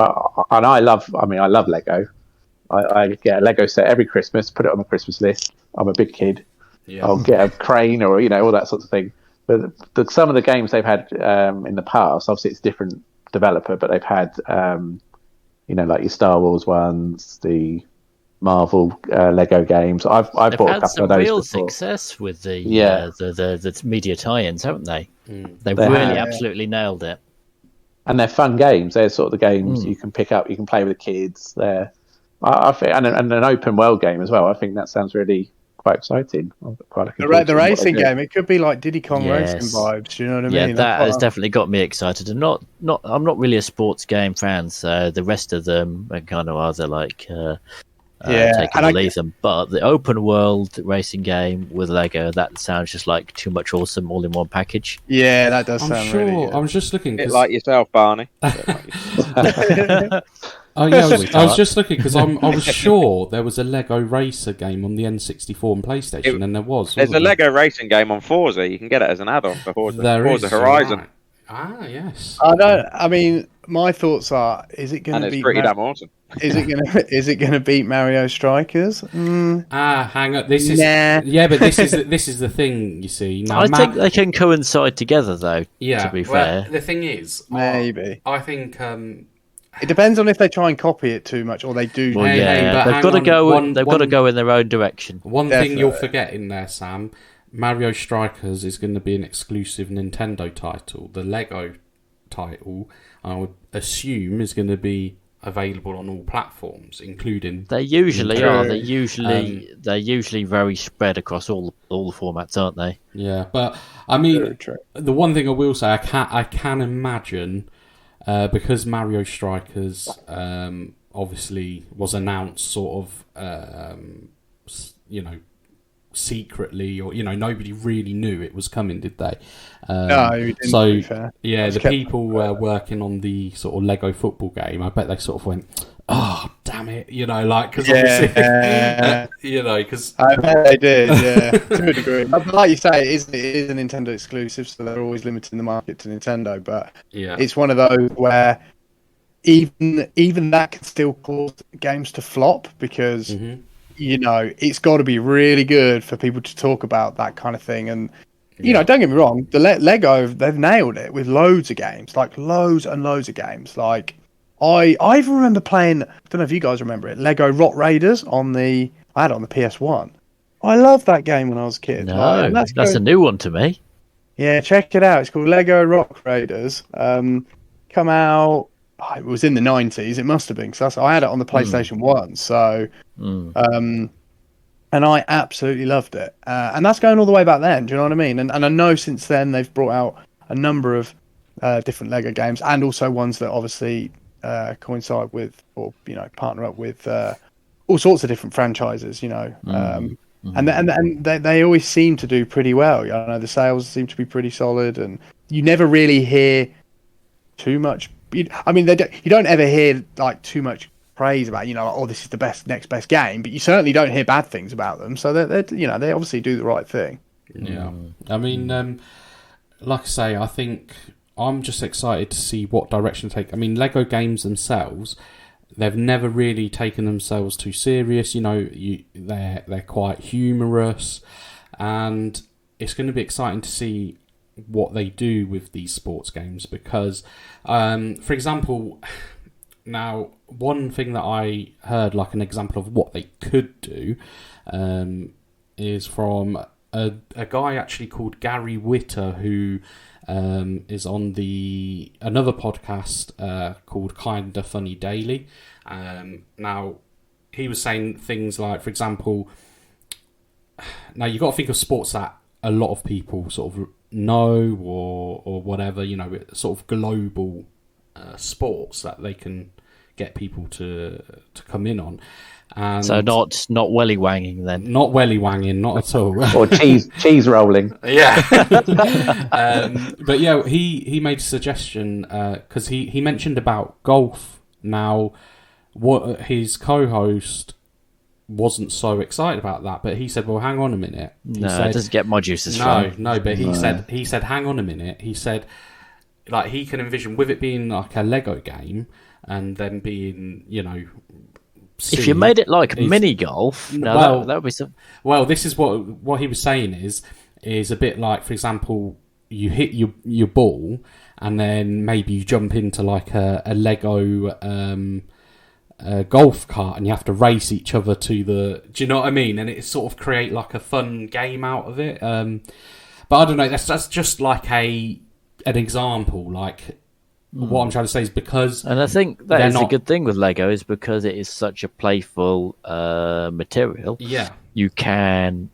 I love Lego. I get a Lego set every Christmas, put it on my Christmas list. I'm a big kid. Yeah. I'll get a crane or, you know, all that sort of thing. But some of the games they've had in the past, obviously it's a different developer, but they've had, you know, like your Star Wars ones, the Marvel Lego games. I've bought a couple of those before. They've had some real success with the media tie-ins, haven't they? They really absolutely nailed it. And they're fun games. They're sort of the games you can pick up, you can play with the kids. I think, and an open world game as well. I think that sounds really quite exciting. The racing game, it could be like Diddy Kong racing vibes. You know what I mean? Yeah, that has definitely got me excited. And I'm not really a sports game fan, so the rest of them are kind of either like taking or leave them. But the open world racing game with Lego, that sounds just like too much awesome all in one package. Yeah, that does sound really good. I was just looking. Bit like yourself, Barney. Oh yeah, I was just looking because I was sure there was a Lego Racer game on the N64 and PlayStation, and there was. There's a Lego racing game on Forza. You can get it as an add-on for Forza Horizon. Right. Ah, yes. I mean, my thoughts are: is it going to be? And it's pretty damn awesome. Is it going to beat Mario Strikers? Hang on. This is but this is the thing. You see, now, I think they can coincide together, though. Yeah. To be fair, the thing is, maybe I think. It depends on if they try and copy it too much, or they do. Well, they've got to go. They've got to go in their own direction. One thing you're forgetting there, Sam. Mario Strikers is going to be an exclusive Nintendo title. The Lego title, I would assume, is going to be available on all platforms, including. They usually are. They're usually very spread across all the formats, aren't they? Yeah, but I mean, the one thing I will say, I can imagine. Because Mario Strikers obviously was announced sort of, secretly, or, nobody really knew it was coming, did they? No, you didn't, so, to be fair. Yeah, the people working on the sort of Lego football game, I bet they sort of went, oh, damn it, because obviously, because... I bet they did, yeah, to a degree. But like you say, it is a Nintendo exclusive, so they're always limiting the market to Nintendo, but it's one of those where even that can still cause games to flop, because, it's got to be really good for people to talk about that kind of thing, and... don't get me wrong, the Lego, they've nailed it with loads of games, like loads and loads of games. Like, I even remember playing, I don't know if you guys remember it, Lego Rock Raiders I had it on the PS1. I loved that game when I was a kid. No, that's a new one to me. Yeah, check it out. It's called Lego Rock Raiders. Come out, it was in the 90s, it must have been, because I had it on the PlayStation 1, so... And I absolutely loved it. And that's going all the way back then, do you know what I mean? And I know since then they've brought out a number of different Lego games, and also ones that obviously coincide with, or, partner up with all sorts of different franchises, And they always seem to do pretty well. I know the sales seem to be pretty solid, and you never really hear too much. You don't ever hear like too much praise about, this is the next best game, but you certainly don't hear bad things about them, so they obviously do the right thing. Yeah, I mean, like I say, I think I'm just excited to see what direction to take. I mean, Lego games themselves, they've never really taken themselves too serious. They're quite humorous, and it's going to be exciting to see what they do with these sports games, because, for example. Now, one thing that I heard, like an example of what they could do, is from a guy actually called Gary Witter, who is on another podcast called Kinda Funny Daily. Now, he was saying things like, for example, now you've got to think of sports that a lot of people sort of know or whatever, sort of global sports that they can get people to come in on. And so not welly wanging then. Not welly wanging, not at all. Or cheese rolling. Yeah. But yeah, he made a suggestion because he mentioned about golf. Now, what his co-host wasn't so excited about that, but he said, "Well, hang on a minute." It doesn't get my juices. No, but he said, "Hang on a minute." He said, like, he can envision with it being like a Lego game and then being, if you made it like mini golf, that would be some. Well, this is what he was saying is a bit like, for example, you hit your ball and then maybe you jump into like a Lego golf cart and you have to race each other to the. Do you know what I mean? And it sort of create like a fun game out of it. But I don't know. That's just like an example, like. What I'm trying to say is because... And I think that is a good thing with Lego is because it is such a playful material. Yeah. You can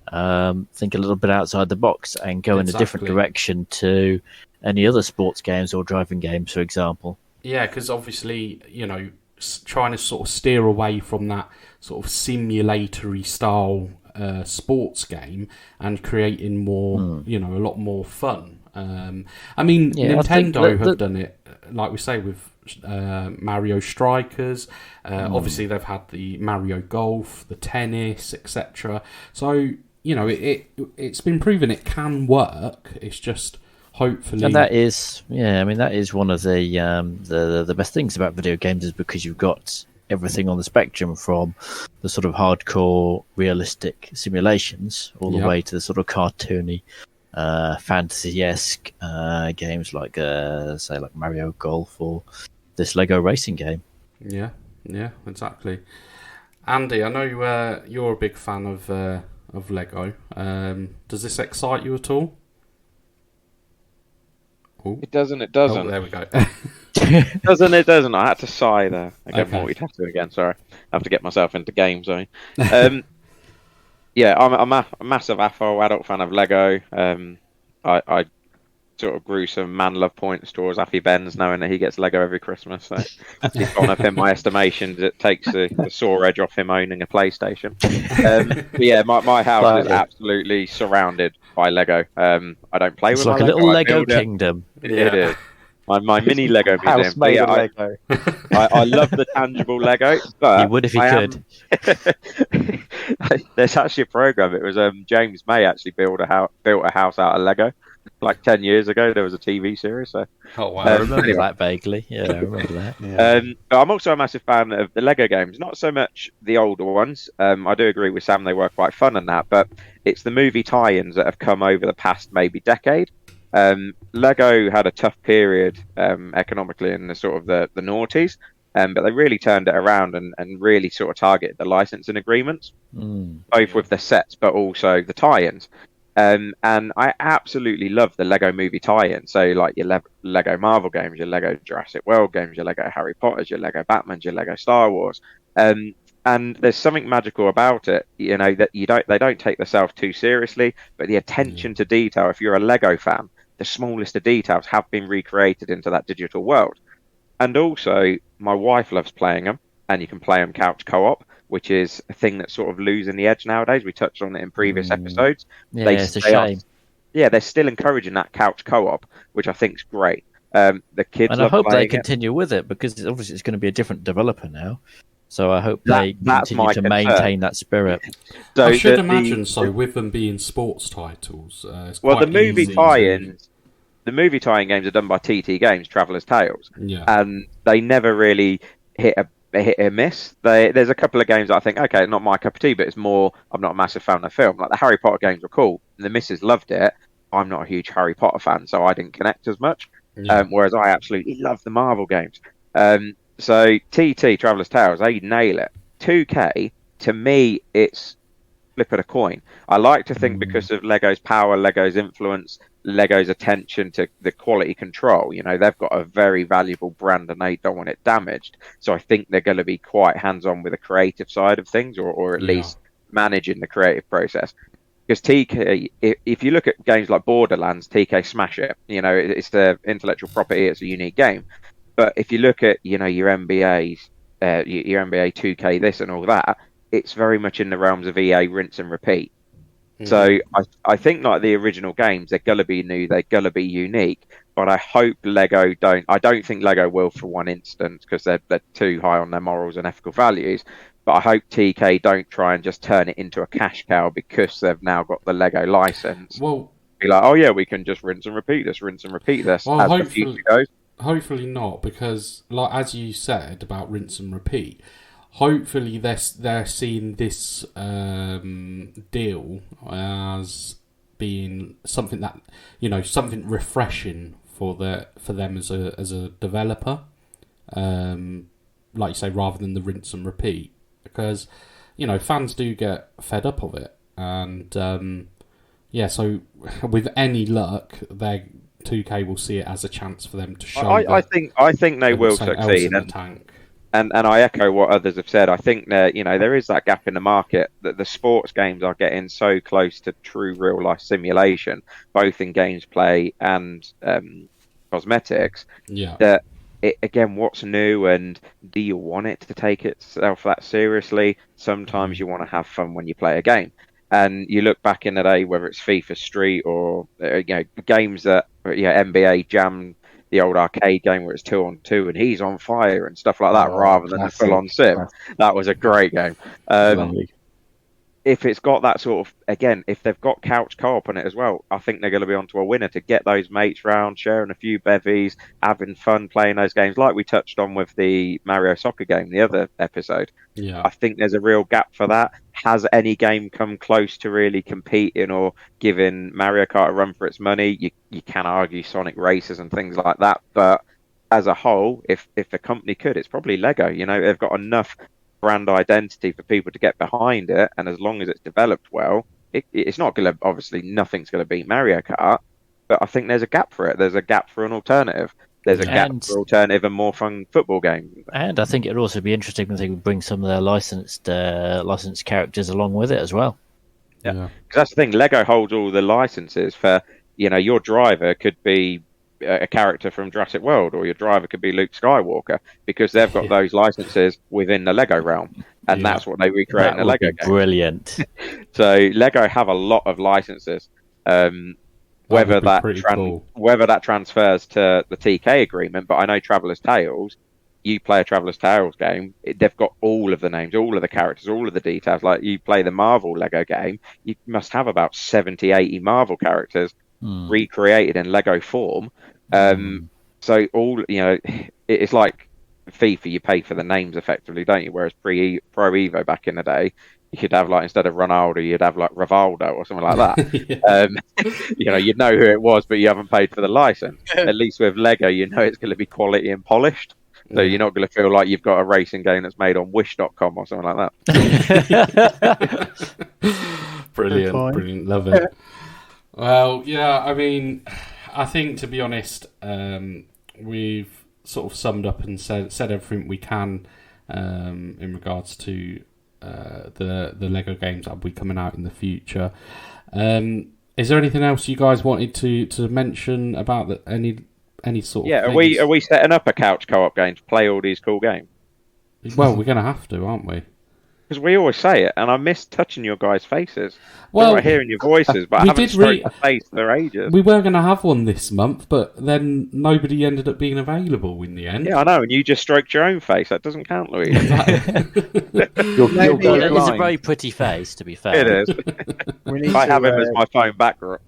think a little bit outside the box and go in a different direction to any other sports games or driving games, for example. Yeah, because obviously, trying to sort of steer away from that sort of simulatory style sports game and creating more, a lot more fun. I mean, Nintendo have done it, like we say, with Mario Strikers. Obviously, they've had the Mario Golf, the tennis, etc. So, it's been proven it can work. It's just hopefully... And that is, that is one of the best things about video games is because you've got everything on the spectrum from the sort of hardcore, realistic simulations all the way to the sort of cartoony, fantasy-esque games like, say, like Mario Golf or this Lego racing game. Yeah, exactly. Andy, I know you're a big fan of Lego. Does this excite you at all? Ooh. It doesn't. Oh, there we go. It doesn't. I had to sigh there. I get multitasking again. Sorry, I have to get myself into game zone. Yeah, I'm a massive adult fan of Lego. I sort of grew some man love points towards Afibbens, knowing that he gets Lego every Christmas. So he's gone up in my estimations. It takes the sore edge off him owning a PlayStation. But yeah, my house is absolutely surrounded by Lego. I don't play with like my a little Lego kingdom. It is. My mini Lego museum. House made of Lego. I love the tangible Lego, but he would if he could. There's actually a program. It was James May actually built a house out of Lego. Like 10 years ago, there was a TV series. So. Oh wow! I remember that vaguely. Yeah, I remember that. Yeah. But I'm also a massive fan of the Lego games. Not so much the older ones. I do agree with Sam; they were quite fun and that. But it's the movie tie-ins that have come over the past maybe decade. Lego had a tough period economically in the sort of the noughties, but they really turned it around and really sort of targeted the licensing agreements, both with the sets but also the tie-ins. And I absolutely love the Lego movie tie-in. So like your Lego Marvel games, your Lego Jurassic World games, your Lego Harry Potters, your Lego Batman, your Lego Star Wars. And there's something magical about it, that they don't take themselves too seriously, but the attention to detail, if you're a Lego fan, the smallest of details have been recreated into that digital world. And also, my wife loves playing them, and you can play them couch co-op, which is a thing that's sort of losing the edge nowadays. We touched on it in previous episodes. Yeah, it's a shame. They're still encouraging that couch co-op, which I think is great. The kids and I hope they continue with it, because obviously it's going to be a different developer now. So I hope they continue to maintain that spirit. So I should imagine so, with them being sports titles. The movie tie-ins, the movie tie-in games are done by TT Games, Traveller's Tales, and they never really hit a miss. There's a couple of games that I think, okay, not my cup of tea, but it's more, I'm not a massive fan of the film. Like the Harry Potter games were cool, and the missus loved it. I'm not a huge Harry Potter fan, so I didn't connect as much. Whereas I absolutely love the Marvel games. So TT, Traveller's Tales, they nail it. 2K, to me, it's flip of a coin. I like to think because of Lego's power, Lego's influence, Lego's attention to the quality control, they've got a very valuable brand and they don't want it damaged. So I think they're going to be quite hands-on with the creative side of things, or at least managing the creative process. Because TK, if you look at games like Borderlands, TK smash it. It's the intellectual property, it's a unique game. But if you look at, your NBA's, your NBA 2K this and all that, it's very much in the realms of EA rinse and repeat. So I think like the original games, they're gonna be new, they're gonna be unique. But I hope Lego don't. I don't think Lego will for one instance, because they're too high on their morals and ethical values. But I hope TK don't try and just turn it into a cash cow because they've now got the Lego license. Well, be like, oh yeah, we can just rinse and repeat this well, as the future goes. Hopefully not, because like as you said about rinse and repeat, hopefully they're seeing this deal as being something that something refreshing for them as a developer, like you say, rather than the rinse and repeat, because fans do get fed up of it, and so with any luck, 2K will see it as a chance for them to show. I think they will succeed, and I echo what others have said. I think that there is that gap in the market, that the sports games are getting so close to true real life simulation, both in gameplay and cosmetics. Yeah. That what's new, and do you want it to take itself that seriously? Sometimes you want to have fun when you play a game. And you look back in the day, whether it's FIFA Street or games that NBA Jam, the old arcade game where it's 2-on-2 and he's on fire and stuff like that, rather than a full-on sim. That was a great game. If it's got that sort of, if they've got couch co-op on it as well, I think they're going to be onto a winner to get those mates round, sharing a few bevies, having fun playing those games, like we touched on with the Mario Soccer game, the other episode. Yeah, I think there's a real gap for that. Has any game come close to really competing or giving Mario Kart a run for its money? You can argue Sonic Races and things like that, but as a whole, if a company could, it's probably Lego. They've got enough brand identity for people to get behind it, and as long as it's developed well, it's not going to, obviously nothing's going to beat Mario Kart, but I think there's a gap for it. There's a gap for an alternative. There's a gap for alternative and more fun football games. And I think it'd also be interesting if they would bring some of their licensed characters along with it as well. Yeah, because that's the thing. Lego holds all the licenses for, your driver could be a character from Jurassic World, or your driver could be Luke Skywalker, because they've got those licenses within the Lego realm, and that's what they recreate in the Lego game. Brilliant. So Lego have a lot of licenses. Whether that transfers to the TK agreement, but I know Traveller's Tales. You play a Traveller's Tales game, they've got all of the names, all of the characters, all of the details. Like you play the Marvel Lego game, you must have about 70, 80 Marvel characters recreated in Lego form. So all it's like FIFA, you pay for the names effectively, don't you? Whereas Pro Evo back in the day, you could have, like, instead of Ronaldo, you'd have like Rivaldo or something like that. You'd know who it was, but you haven't paid for the license. At least with Lego, it's going to be quality and polished. So you're not going to feel like you've got a racing game that's made on Wish.com or something like that. Brilliant, love it. Well, yeah, I mean, I think, to be honest, we've sort of summed up and said everything we can in regards to the Lego games that will be coming out in the future. Is there anything else you guys wanted to mention about any sort of things? Are we setting up a couch co-op game to play all these cool games? Well, we're going to have to, aren't we? Because we always say it, and I miss touching your guys' faces. Well, I hearing your voices, but I haven't stroked the face for ages. We were going to have one this month, but then nobody ended up being available in the end. Yeah, I know, and you just stroked your own face. That doesn't count, Louise. It's a very pretty face, to be fair. It is. I have him as my phone background.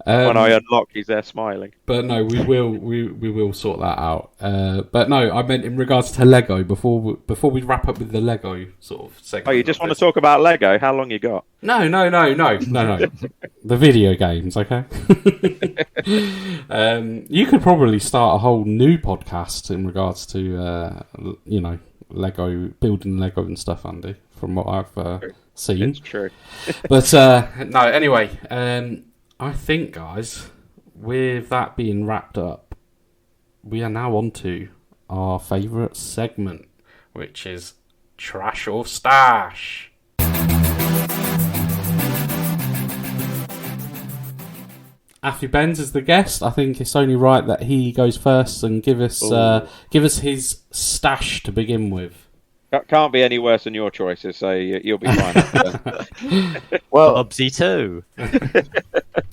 When I unlock, he's there smiling. But no, we will sort that out. But no, I meant in regards to Lego, before we wrap up with the Lego sort of segment. Oh, you just want to talk about Lego? How long you got? No. The video games, okay? You could probably start a whole new podcast in regards to Lego, building Lego and stuff, Andy. from what I've seen. It's true. But no, anyway, I think, guys, with that being wrapped up, we are now on to our favourite segment, which is Trash or Stash. Afibbens is the guest. I think it's only right that he goes first and give us his stash to begin with. Can't be any worse than your choices, so you'll be fine. Well, Bubsy too.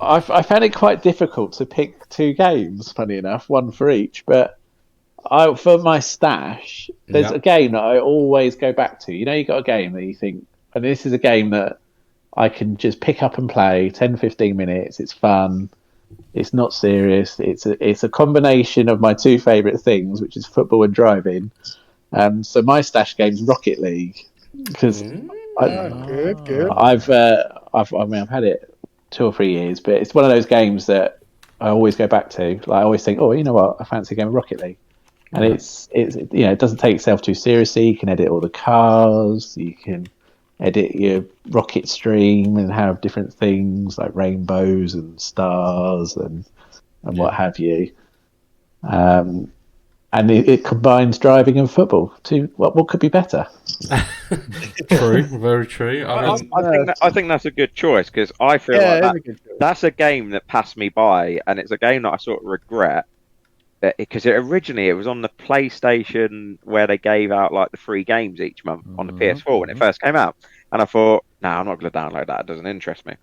I found it quite difficult to pick two games, funny enough, one for each. But for my stash, there's a game that I always go back to. You know, you got a game that you think, and this is a game that I can just pick up and play 10, 15 minutes. It's fun. It's not serious. It's a combination of my two favourite things, which is football and driving. So my stash game's Rocket League because good. I've had it 2 or 3 years, but it's one of those games that I always go back to. Like, I always think, oh, you know what, I fancy a game of Rocket League, and it's it doesn't take itself too seriously. You can edit all the cars, you can edit your rocket stream and have different things like rainbows and stars and what have you. And it combines driving and football. What could be better? True, very true. I think that's a good choice because I feel like that's a game that passed me by, and it's a game that I sort of regret because originally it was on the PlayStation where they gave out like the free games each month on the PS4 when it first came out, and I thought, no, I'm not going to download that. It doesn't interest me.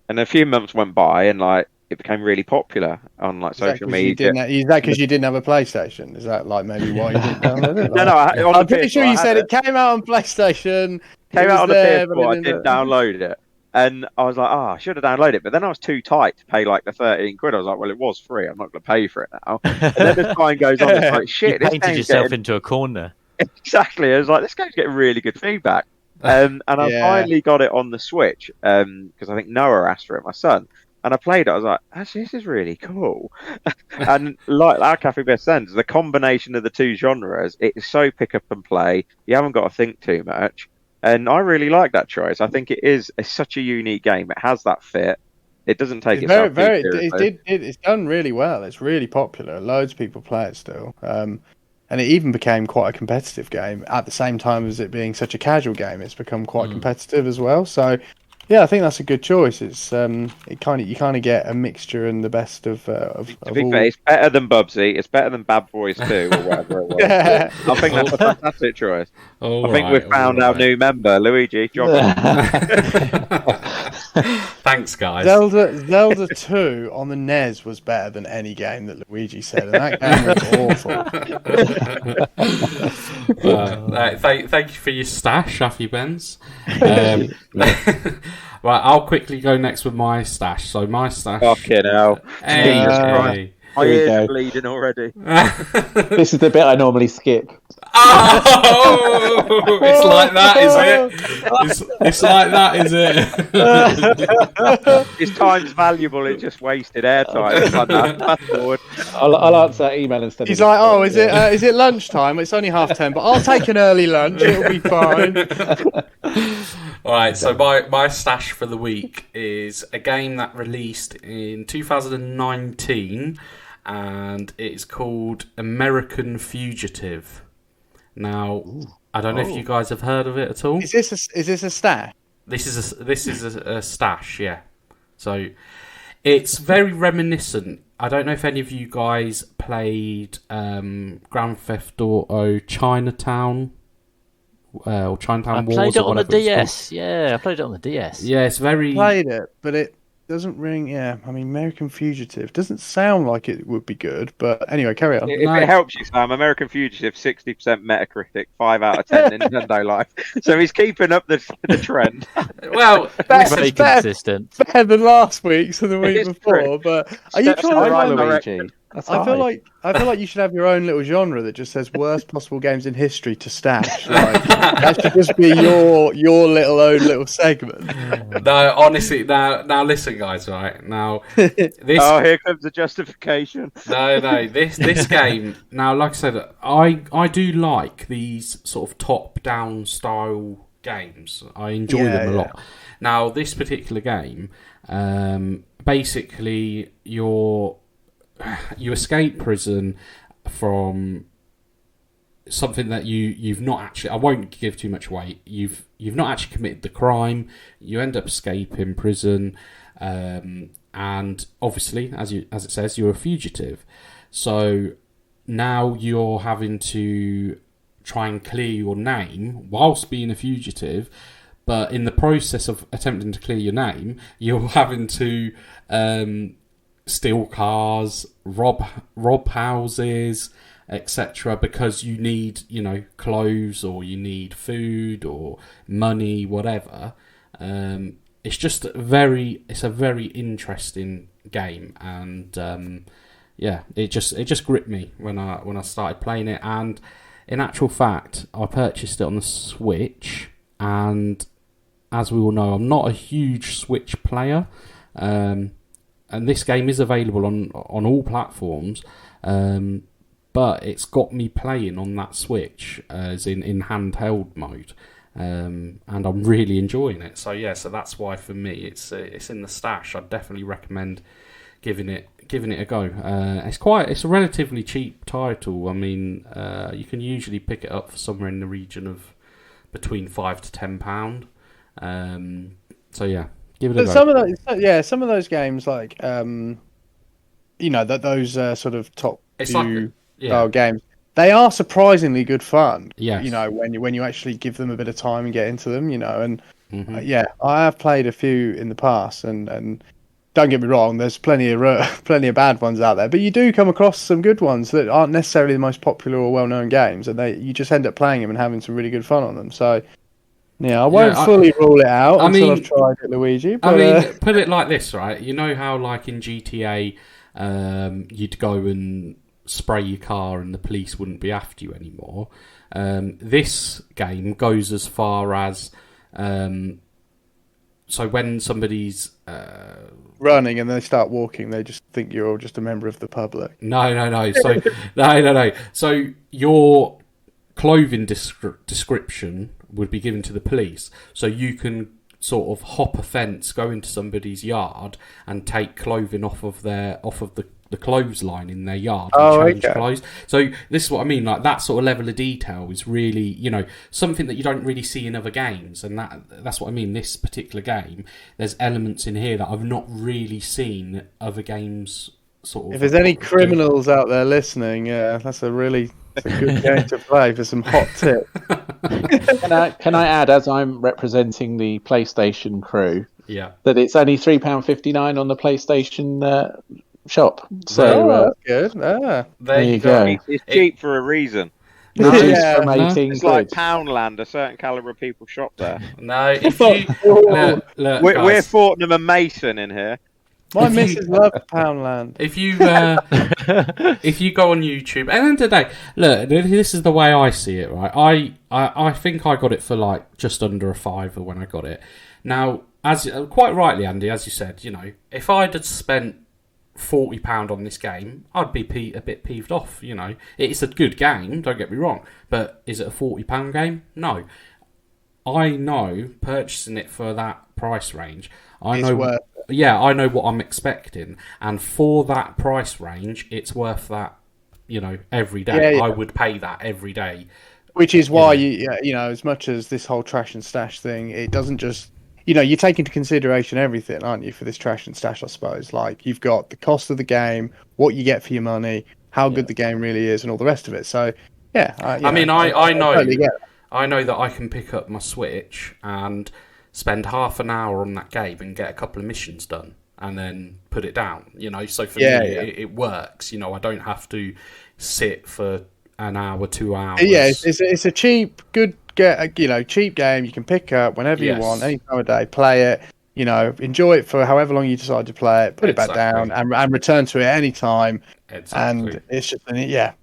And a few months went by, and like it became really popular on like social media. Is that because you didn't have a PlayStation? Is that like maybe why you didn't download it? No, I'm pretty sure you said it came out on PlayStation. Came out on the PS4. I didn't download it, and I was like, I should have downloaded it. But then I was too tight to pay like the 13 quid. I was like, well, it was free. I'm not going to pay for it now. And then as time goes on, it's like, shit, you painted yourself into a corner. Exactly. I was like, this game's getting really good feedback. And I finally got it on the Switch because I think Noah asked for it, my son. And I played it. I was like, actually, this is really cool. And like Afibbens said, the combination of the two genres, it is so pick up and play. You haven't got to think too much. And I really like that choice. I think it's such a unique game. It has that fit. It doesn't take itself too seriously. It's done really well. It's really popular. Loads of people play it still. And it even became quite a competitive game at the same time as it being such a casual game. It's become quite competitive as well. So, yeah, I think that's a good choice. It's you kind of get a mixture and the best of all. It's better than Bubsy. It's better than Bad Boys 2 or whatever it was. I think that's a fantastic choice. I think we've found our new member, Luigi. Thanks, guys. Zelda 2 on the NES was better than any game that Luigi said, and that game was awful. Thank you for your stash, Afibbens. Right, I'll quickly go next with my stash. So my stash. Fucking hell. Hey. My ears bleeding already. This is the bit I normally skip. Oh! It's like that, is it? It's like that, is it? His time's valuable. It's just wasted airtime. It's like that. Fast forward. I'll answer that email instead. He's like, oh, is it lunchtime? It's only 10:30, but I'll take an early lunch. It'll be fine. All right, so my stash for the week is a game that released in 2019, and it's called American Fugitive. Now, I don't know if you guys have heard of it at all. Is this a stash? This is a stash, yeah. So it's very reminiscent. I don't know if any of you guys played Grand Theft Auto Chinatown. Or Chinatown Wars. I played it on the DS. Yeah, I played it on the DS. Yeah, it's very. I played it, but it doesn't ring. Yeah, I mean, American Fugitive doesn't sound like it would be good. But anyway, carry on. If it helps you, Sam, American Fugitive 60% Metacritic, 5 out of 10 Nintendo Life. So he's keeping up the trend. Well, very consistent. Better than last week's and the week before. True. But are you trying to Luigi? I feel like you should have your own little genre that just says worst possible games in history to stash. Like, that should just be your own little segment. No, honestly, now listen, guys. Right now, this. Oh, here comes the justification. No, this game. Now, like I said, I do like these sort of top-down style games. I enjoy them a lot. Now, this particular game, basically, you escape prison from something that you've not actually. I won't give too much away. You've not actually committed the crime. You end up escaping prison, and obviously, as it says, you're a fugitive. So now you're having to try and clear your name whilst being a fugitive. But in the process of attempting to clear your name, you're having to steal cars, rob houses, etc. Because you need, clothes, or you need food or money, whatever. It's a very interesting game, and it just gripped me when I started playing it. And in actual fact, I purchased it on the Switch, and as we all know, I'm not a huge Switch player, and this game is available on all platforms, but it's got me playing on that Switch as in handheld mode, and I'm really enjoying it. So that's why for me it's in the stash. I'd definitely recommend giving it a go. It's a relatively cheap title. I mean, you can usually pick it up for somewhere in the region of between £5 to £10. Give it a go. Some of those games, like those sort of top style games, they are surprisingly good fun. Yes. When you actually give them a bit of time and get into them, and I have played a few in the past, and don't get me wrong, there's plenty of bad ones out there, but you do come across some good ones that aren't necessarily the most popular or well-known games, and you just end up playing them and having some really good fun on them. So I won't fully rule it out until I've tried it, Luigi. But, put it like this, right? You know how, like in GTA, you'd go and spray your car and the police wouldn't be after you anymore. This game goes as far as so when somebody's running and they start walking, they just think you're all just a member of the public. No. So no. So your clothing description would be given to the police, so you can sort of hop a fence, go into somebody's yard, and take clothing off of the clothesline in their yard and change clothes. So this is what I mean, like that sort of level of detail is really, something that you don't really see in other games, and that's what I mean. This particular game, there's elements in here that I've not really seen other games sort of. If there's any criminals out there listening, that's a good game to play for some hot tips. Can I add, as I'm representing the PlayStation crew, that it's only £3.59 on the PlayStation shop. So that's good. There you go. It's cheap for a reason. It's like Poundland. A certain caliber of people shop there. No, if you look, we're Fortnum and Mason in here. My missus loves Poundland. If you go on YouTube, at the end of the day, look, this is the way I see it, right? I think I got it for like just under a £5 when I got it. Now, as quite rightly, Andy, as you said, if I'd had spent £40 on this game, I'd be a bit peeved off. It's a good game, don't get me wrong, but is it a £40 game? No. I know purchasing it for that price range, I know what I'm expecting, and for that price range, it's worth that. Every day I would pay that every day. Which is why as much as this whole trash and stash thing, it doesn't just. You take into consideration everything, aren't you, for this trash and stash, I suppose. Like, you've got the cost of the game, what you get for your money, how good the game really is, and all the rest of it. So, I know that I can pick up my Switch and spend half an hour on that game and get a couple of missions done and then put it down. So for me, it works. I don't have to sit for an hour, 2 hours. Yeah, it's a cheap, good. Cheap game you can pick up whenever you want, any time of day, play it, enjoy it for however long you decide to play it, put it back down and return to it any time. And it's just, I get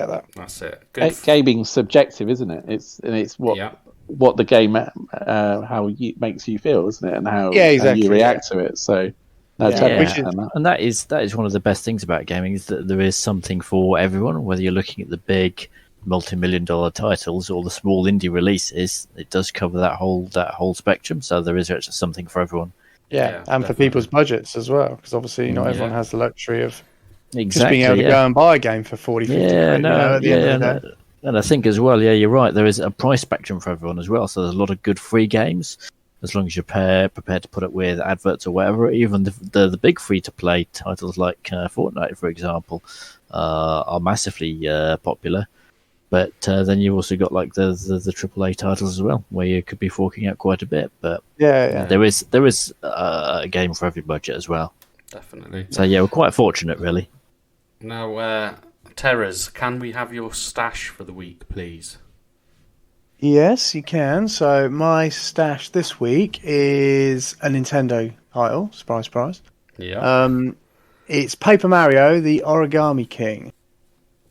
that. That's it. Good. Gaming's subjective, isn't it? It's what the game, how it makes you feel, isn't it? And how you react to it. So, and that is one of the best things about gaming, is that there is something for everyone, whether you're looking at the big multi-million-dollar titles or the small indie releases, it does cover that whole spectrum. So there is actually something for everyone. Yeah, and definitely. for people's budgets as well, because obviously not everyone has the luxury of just being able to go and buy a game for 40, 50 quid, at the end of the day. And I think as well, you're right, there is a price spectrum for everyone as well. So there's a lot of good free games, as long as you're prepared to put up with adverts or whatever. Even the big free-to-play titles like Fortnite, for example, are massively popular. But then you've also got like the AAA titles as well, where you could be forking out quite a bit. But there is a game for every budget as well. Definitely. So yeah, we're quite fortunate, really. Now, Terras, can we have your stash for the week, please? Yes, you can. So my stash this week is a Nintendo title. Surprise, surprise. Yeah. It's Paper Mario: The Origami King.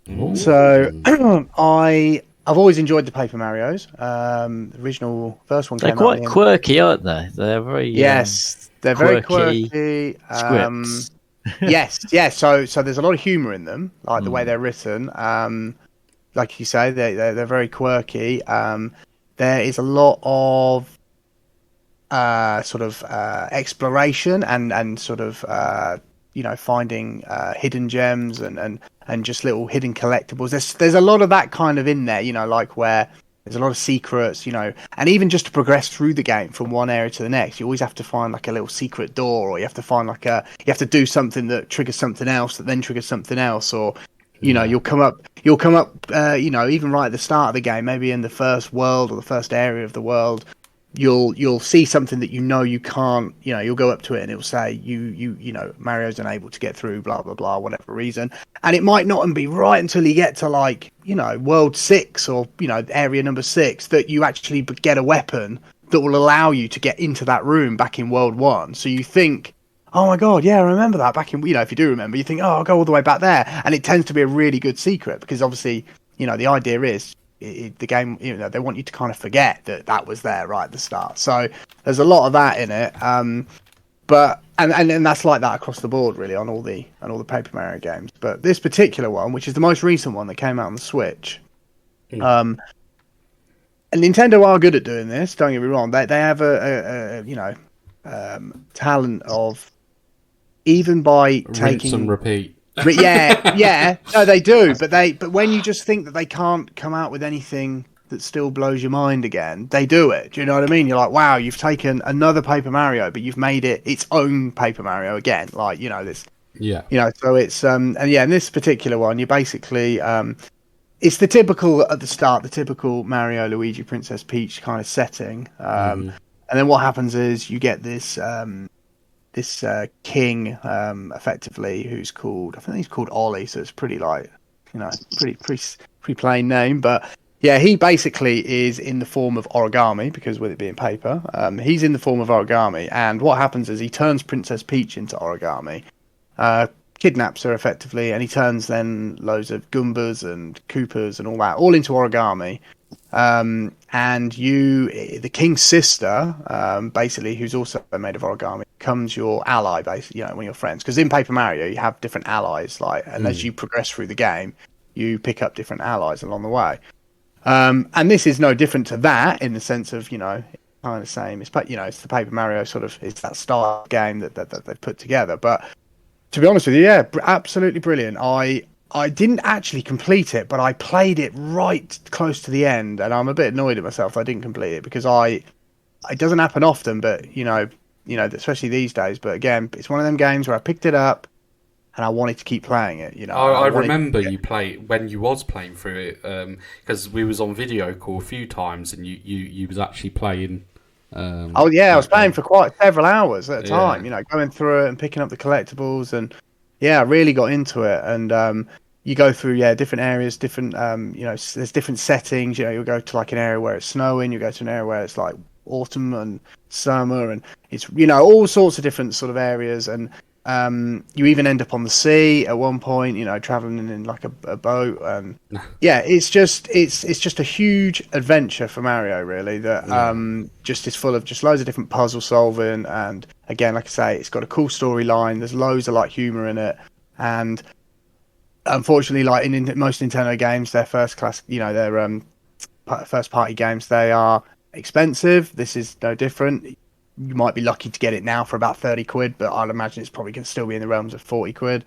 Ooh. So I've always enjoyed the Paper Marios. The original first one came out. They're quite quirky, aren't they? They're very they're very quirky. Scripts. yes. So there's a lot of humour in them, like the way they're written. Like you say, they're very quirky. There is a lot of exploration and sort of finding hidden gems and just little hidden collectibles. There's a lot of that kind of in there, like where there's a lot of secrets, and even just to progress through the game from one area to the next, you always have to find like a little secret door, or you have to find you have to do something that triggers something else that then triggers something else, or you'll come up even right at the start of the game, maybe in the first world or the first area of the world, you'll see something that you can't, you'll go up to it and it'll say Mario's unable to get through, blah blah blah, whatever reason, and it might not be right until you get to world 6 or area number 6 that you actually get a weapon that will allow you to get into that room back in world 1. So you think, oh my god, yeah, I remember that back in, if you do remember, you think, oh, I'll go all the way back there, and it tends to be a really good secret, because obviously the idea is the game, they want you to kind of forget that was there right at the start. So there's a lot of that in it, but and that's like that across the board really on all the Paper Mario games. But this particular one, which is the most recent one that came out on the Switch, and Nintendo are good at doing this. Don't get me wrong; they have a talent of, even by taking and repeat. But yeah, no, they do. But when you just think that they can't come out with anything that still blows your mind again, they do it. Do you know what I mean? You're like, wow, you've taken another Paper Mario, but you've made it its own Paper Mario again. This. Yeah. So it's and in this particular one, you basically it's the typical at the start, the typical Mario, Luigi, Princess Peach kind of setting. And then what happens is you get this king, effectively, who's called, I think he's called Ollie, so it's pretty pretty plain name, but yeah, he basically is in the form of origami, because with it being paper, he's in the form of origami, and what happens is he turns Princess Peach into origami, kidnaps her effectively, and he turns then loads of Goombas and Koopas and all that all into origami. And the king's sister, basically, who's also made of origami, becomes your ally, basically, one of your friends. Because in Paper Mario, you have different allies, and as you progress through the game, you pick up different allies along the way. And this is no different to that, in the sense of, kind of the same. It's it's the Paper Mario sort of, it's that style of game that they've put together. But to be honest with you, yeah, absolutely brilliant. I didn't actually complete it, but I played it right close to the end, and I'm a bit annoyed at myself I didn't complete it, because it doesn't happen often, but especially these days. But again, it's one of them games where I picked it up and I wanted to keep playing it. I remember you when you was playing through it, because we was on video call a few times, and you was actually playing. I was playing for quite several hours at a time. Going through it and picking up the collectibles, and I really got into it. And you go through different areas, different there's different settings. You'll go to like an area where it's snowing, you go to an area where it's like autumn and summer, and it's all sorts of different sort of areas. And you even end up on the sea at one point, traveling in like a boat, and it's just a huge adventure for Mario, really, that just is full of just loads of different puzzle solving. And again, like I say, it's got a cool storyline, there's loads of like humor in it, and unfortunately, like in most Nintendo games, their first class, their first party games, they are expensive. This is no different. You might be lucky to get it now for about 30 quid, but I'd imagine it's probably going to still be in the realms of 40 quid.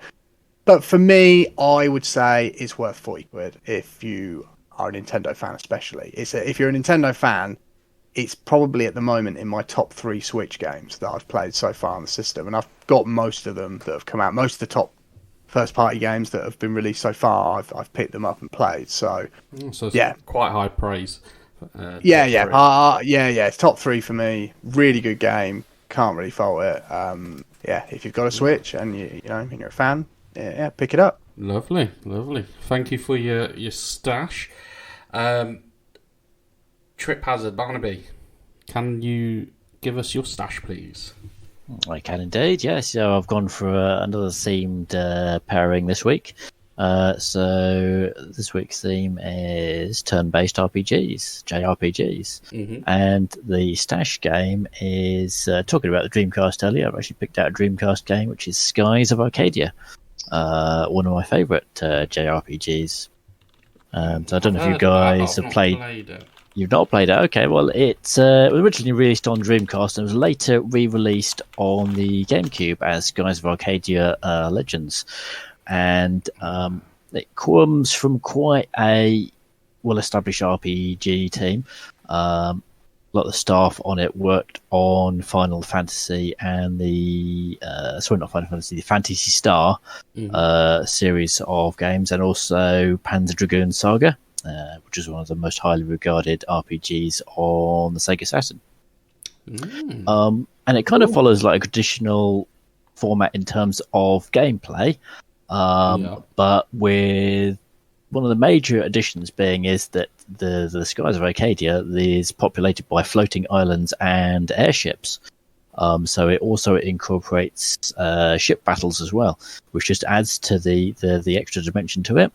But for me, I would say it's worth 40 quid if you are a Nintendo fan, especially. If you're a Nintendo fan, it's probably at the moment in my top 3 Switch games that I've played so far on the system. And I've got most of them that have come out. Most of the top first-party games that have been released so far, I've picked them up and played. So it's quite high praise. It's top 3 for me. Really good game. Can't really fault it. If you've got a Switch and you're a fan, pick it up. Lovely. Thank you for your stash. Trip Hazard, Barnaby, can you give us your stash, please? I can indeed, yes. So I've gone for another themed pairing this week. So this week's theme is turn-based RPGs, JRPGs. And the stash game is, talking about the Dreamcast earlier, I've actually picked out a Dreamcast game, which is Skies of Arcadia. One of my favourite JRPGs. So I don't know if you guys have played it. You've not played it? Okay, well, it was originally released on Dreamcast and was later re-released on the GameCube as Skies of Arcadia Legends. And it comes from quite a well-established RPG team. A lot of the staff on it worked on Final Fantasy and the Phantasy Star series of games, and also Panzer Dragoon Saga, which is one of the most highly regarded RPGs on the Sega Saturn. And it kind of follows like a traditional format in terms of gameplay, but with one of the major additions being is that the Skies of Arcadia is populated by floating islands and airships. So it also incorporates ship battles as well, which just adds to the extra dimension to it.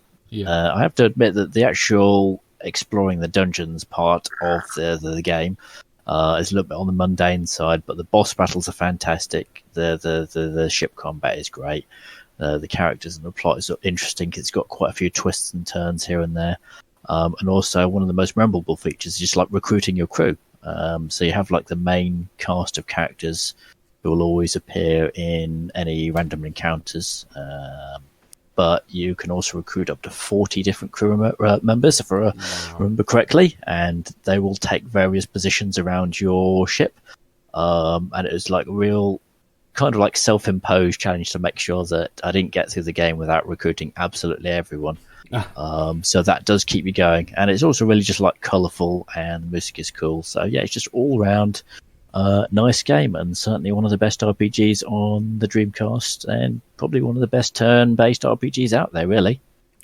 I have to admit that the actual exploring the dungeons part of the game is a little bit on the mundane side, but the boss battles are fantastic. The ship combat is great. The characters and the plot is interesting. It's got quite a few twists and turns here and there. And also one of the most memorable features is just like recruiting your crew. So you have like the main cast of characters who will always appear in any random encounters. But you can also recruit up to 40 different crew members, if I remember correctly, and they will take various positions around your ship. And it was like a real kind of like self-imposed challenge to make sure that I didn't get through the game without recruiting absolutely everyone. So that does keep you going, and it's also really just like colourful, and the music is cool. So yeah, it's just all round nice game, and certainly one of the best RPGs on the Dreamcast, and probably one of the best turn-based RPGs out there, really.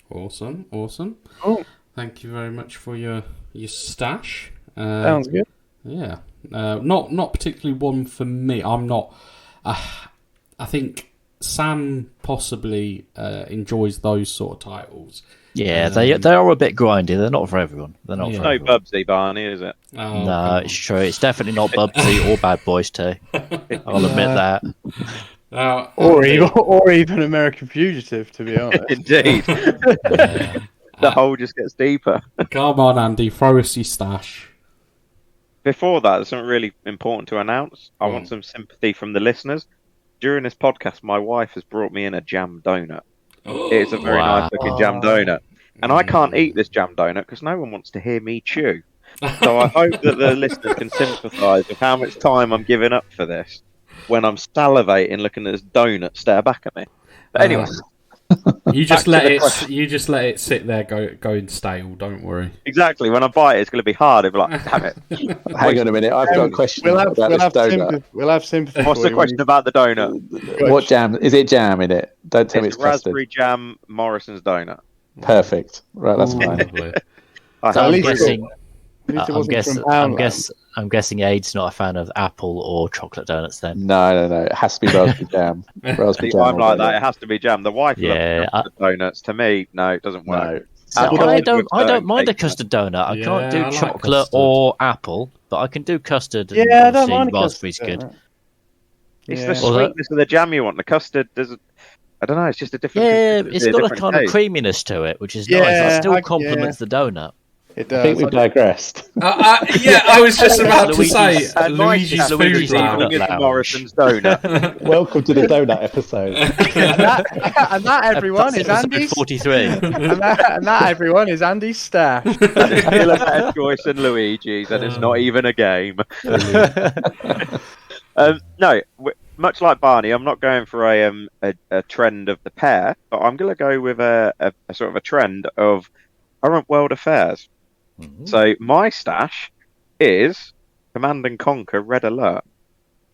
Awesome. Oh, thank you very much for your stash. Sounds good. Yeah, not particularly one for me. I'm not. I think Sam possibly enjoys those sort of titles. Yeah, they are a bit grindy. They're not for everyone. They're not. It's for no everyone. Bubsy, Barney, is it? No, it's true. It's definitely not Bubsy or Bad Boys 2. I'll admit that. Or even American Fugitive, to be honest. Indeed. The hole just gets deeper. Come on, Andy, throw us your stash. Before that, there's something really important to announce. I want some sympathy from the listeners. During this podcast, my wife has brought me in a jam donut. It's a very nice looking jam donut. And I can't eat this jam donut because no one wants to hear me chew. So I hope that the listeners can sympathise with how much time I'm giving up for this when I'm salivating looking at this donut stare back at me. But anyway. You just let it sit there going stale, don't worry. Exactly. When I bite it, it's going to be hard. It'll be like, damn it. Hang on a minute, I've got a question about this donut. We'll have sympathy. What's the question about the donut? What jam? Is it jam in it? Don't tell me it's custard. Raspberry jam Morrison's donut. Perfect. Right, that's fine. I'm guessing Aid's not a fan of apple or chocolate donuts then. No. It has to be raspberry jam. I'm like that. It has to be jam. The wife loves donuts. To me, no, it doesn't work. No. I don't mind a custard donut. I can't do chocolate or apple, but I can do custard. And I don't mind raspberry's good. It's the sweetness of the jam you want. The custard, I don't know. It's just a different. Yeah, it's got a different kind taste. of creaminess to it, which is nice. It still complements the donut. It I does. think we've digressed. Yeah, I was just about to say Luigi's Luigi's food donut brand. Is the Morrison's donut. Welcome to the donut episode. and that everyone That's is episode Andy's 43. and that everyone is Andy's stash. That is still a better choice than Luigi's, and it's not even a game. No, much like Barney, I'm not going for a trend of the pair, but I'm going to go with a sort of a trend of current world affairs. Mm-hmm. So my stash is Command and Conquer Red Alert.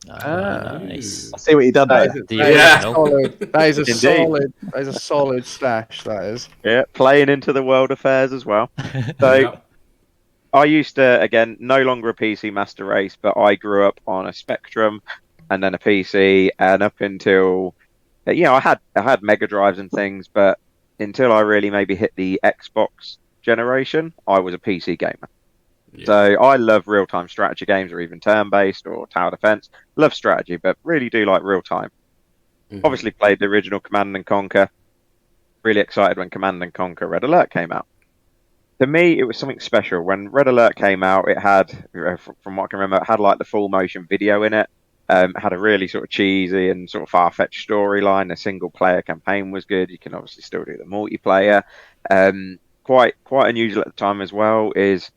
Nice. I see what you've done there. That is a solid stash. That is. Yeah, playing into the world affairs as well. So I used to, again, no longer a PC master race, but I grew up on a Spectrum and then a PC, and up until, I had Mega Drives and things, but until I really maybe hit the Xbox generation, I was a PC gamer. Yeah. So I love real-time strategy games, or even turn-based or tower defense. Love strategy, but really do like real-time. Mm-hmm. Obviously played the original Command and Conquer. Really excited when Command and Conquer Red Alert came out. To me, it was something special. When Red Alert came out, it had, from what I can remember, it had like the full motion video in it. Had a really sort of cheesy and sort of far-fetched storyline. The single-player campaign was good. You can obviously still do the multiplayer. Quite unusual at the time as well is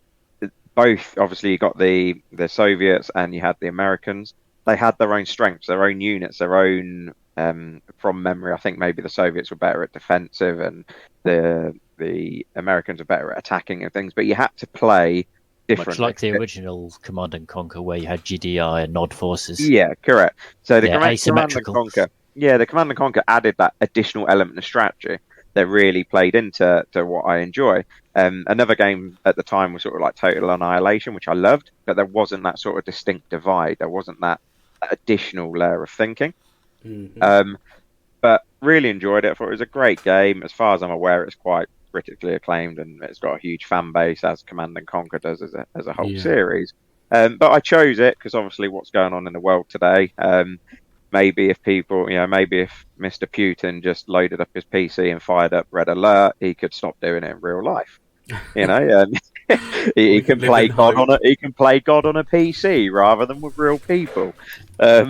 both, obviously you got the Soviets and you had the Americans. They had their own strengths, their own units, their own, from memory, I think maybe the Soviets were better at defensive and the Americans were better at attacking and things, but you had to play different. Much like the original Command and Conquer where you had GDI and Nod forces. Yeah, correct. So the asymmetrical. Command and Conquer added that additional element of strategy that really played into what I enjoy. Another game at the time was sort of like Total Annihilation, which I loved, but there wasn't that sort of distinct divide. There wasn't that additional layer of thinking. Mm-hmm. But really enjoyed it. I thought it was a great game. As far as I'm aware, it's quite critically acclaimed and it's got a huge fan base, as Command and Conquer does as a whole series. But I chose it because obviously what's going on in the world today. Maybe if people, maybe if Mr. Putin just loaded up his PC and fired up Red Alert, he could stop doing it in real life. He can play God on He can play God on a PC rather than with real people. I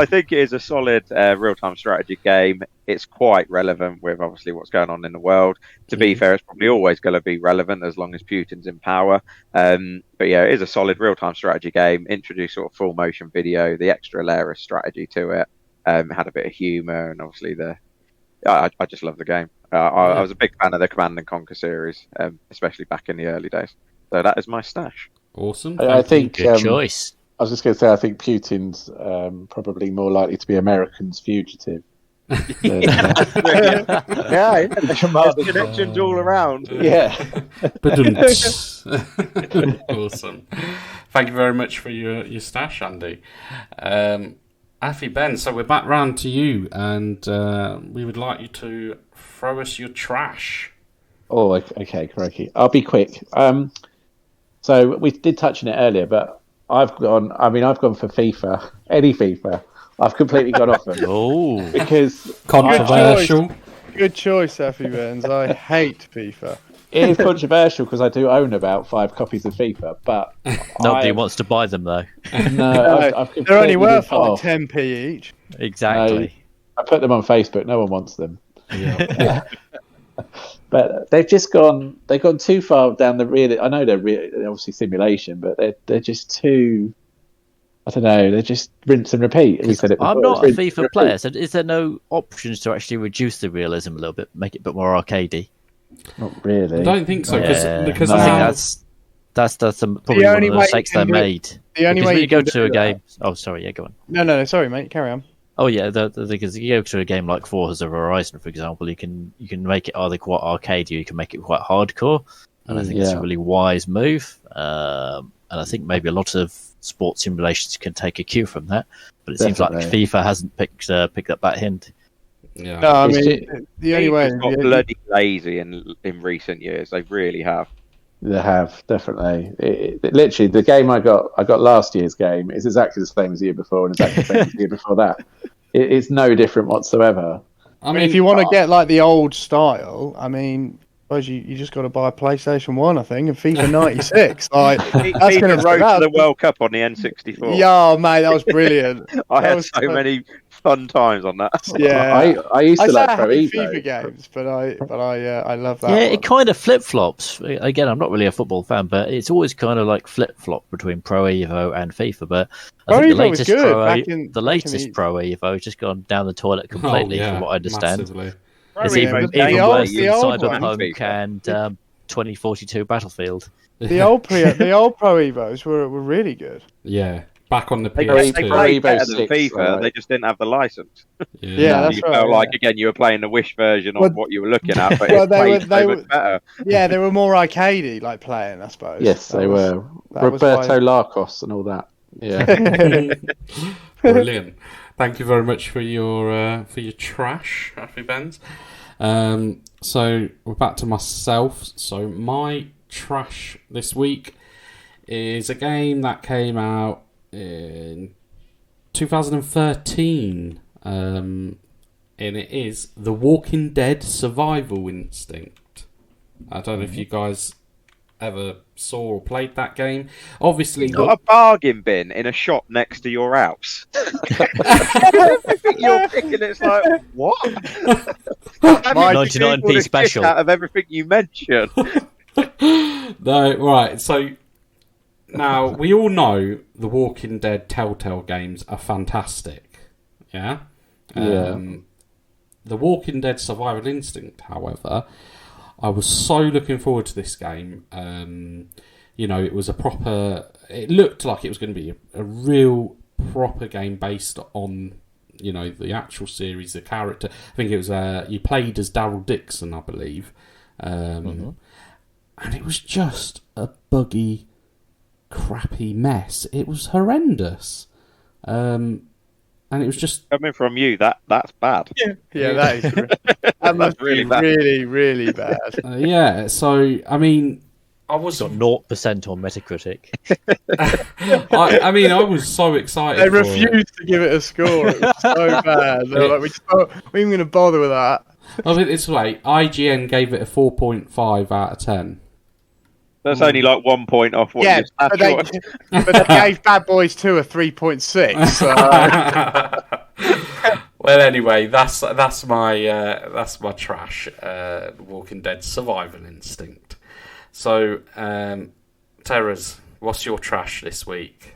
think it is a solid real-time strategy game. It's quite relevant with obviously what's going on in the world. To be fair, it's probably always going to be relevant as long as Putin's in power. But yeah, it is a solid real-time strategy game. Introduced sort of full motion video, the extra layer of strategy to it. Had a bit of humour, and obviously I just love the game. I was a big fan of the Command and Conquer series, especially back in the early days. So that is my stash. Awesome. I think good choice. I was just going to say, I think Putin's probably more likely to be American's Fugitive. There's connections all around. Yeah. Awesome. Thank you very much for your stash, Andy. Afibbens, so we're back round to you, and we would like you to throw us your trash. Oh, okay, crikey. I'll be quick. So we did touch on it earlier, but I've gone for FIFA. Any FIFA. I've completely gone off them. Oh, because controversial. Good choice, Afibbens. I hate FIFA. It is controversial because I do own about 5 copies of FIFA, but nobody wants to buy them though. No, I've they're only worth like 10p each. Exactly. I put them on Facebook. No one wants them. Yeah. But they've just gone. They've gone too far down the real. I know they're obviously simulation, but they're just too. I don't know. They're just rinse and repeat. We said it before. I'm not a FIFA player, so is there no options to actually reduce the realism a little bit, make it a bit more arcadey? Not really. I don't think so because I think that's probably one of the mistakes they made. The only way you go to a game. Oh, sorry. Yeah, go on. No. Sorry, mate. Carry on. Oh yeah, because you go to a game like Forza Horizon, for example, you can make it either quite arcade or you can make it quite hardcore, and I think it's a really wise move. And I think maybe a lot of sports simulations can take a cue from that, but it seems like FIFA hasn't picked up that hint. Yeah. No, I mean the only way got bloody lazy in recent years. They really have. They have, definitely. Literally, the game I got last year's game is exactly the same as the year before and exactly the same as the year before that. it's no different whatsoever. I mean, if you want to get like the old style, I mean, suppose you just got to buy a PlayStation 1, I think, and FIFA 96. Like, FIFA Road to the World Cup on the N64. Yeah, mate, that was brilliant. I had so many fun times on that. Yeah, I used to like Pro Evo. FIFA games, but I love that. Yeah, one. it kind of flip flops. Again, I'm not really a football fan, but it's always kind of like flip flop between Pro Evo and FIFA. But I think the latest Pro Evo has just gone down the toilet completely, from what I understand. Massively. It's even worse than Cyberpunk and 2042 Battlefield. The old Pro Evos were really good. Yeah, back on the PS2. PS2. They played better than FIFA. They just didn't have the license. Yeah, that's you right. felt like again you were playing the Wish version of what you were looking at, but they were better. Yeah, they were more arcadey, like playing, I suppose. Yes, they were. Roberto Larcos and all that. Yeah. Brilliant. Thank you very much for your trash, Afibbens. So we're back to myself. So my trash this week is a game that came out in 2013, and it is The Walking Dead Survival Instinct. I don't know if you guys ever saw or played that game. Obviously, you've got a bargain bin in a shop next to your house. Everything you're picking, it's like, what? 99p special out of everything you mention. No, right. So now we all know the Walking Dead Telltale games are fantastic. Yeah. The Walking Dead Survival Instinct, however, I was so looking forward to this game. It was it looked like it was going to be a real proper game based on, the actual series, the character. I think it was, you played as Daryl Dixon, I believe. And it was just a buggy, crappy mess. It was horrendous. And it was just coming from you. That's bad. Yeah, that is. That must be really, really bad. Yeah. So I mean, I was got 0% on Metacritic. I was so excited. They refused to give it a score. It was so bad. They were like, we're even going to bother with that. I mean, it's like IGN gave it a 4.5 out of 10. That's only like 1 point off what you but they gave Bad Boys 2 a 3.6. So. Well, anyway, that's my trash. Walking Dead Survival Instinct. So, Terrors, what's your trash this week?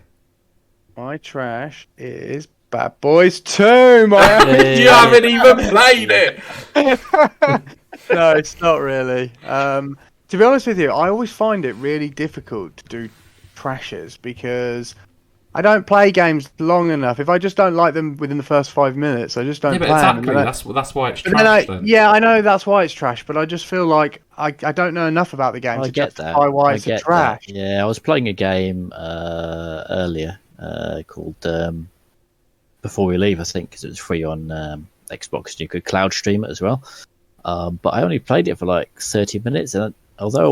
My trash is Bad Boys 2. You haven't even played it. No, it's not really. To be honest with you, I always find it really difficult to do trashes because I don't play games long enough. If I just don't like them within the first 5 minutes, I just don't play exactly. them. That's why it's trash. Yeah, I know that's why it's trash, but I just feel like I don't know enough about the game to justify why it's trash. That. Yeah, I was playing a game earlier called Before We Leave, I think, because it was free on Xbox and you could cloud stream it as well. But I only played it for like 30 minutes, and although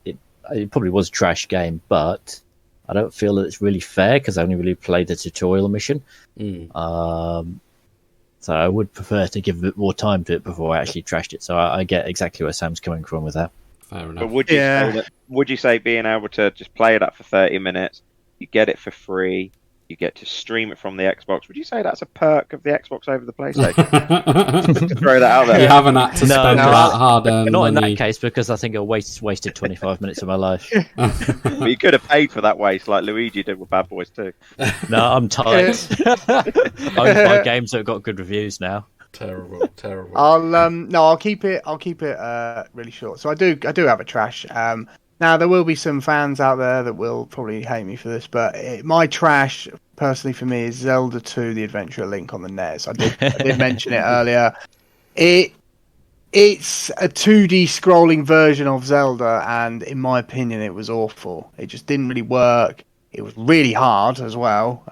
it probably was a trash game, but I don't feel that it's really fair because I only really played the tutorial mission. So I would prefer to give a bit more time to it before I actually trashed it. So I get exactly where Sam's coming from with that. Fair enough. But would you say being able to just play it up for 30 minutes, you get it for free, you get to stream it from the Xbox? Would you say that's a perk of the Xbox over the PlayStation? Just throw that out there. You haven't had to spend that hard earned not money. In that case, because I think I wasted 25 minutes of my life. But you could have paid for that waste like Luigi did with Bad Boys 2. No, I'm tired. I only buy games that have got good reviews now. Terrible. I'll keep it really short. So I do have a trash. Now, there will be some fans out there that will probably hate me for this, but my trash, personally for me, is Zelda 2, The Adventure of Link on the NES. I did mention it earlier. It's a 2D scrolling version of Zelda, and in my opinion, it was awful. It just didn't really work. It was really hard as well,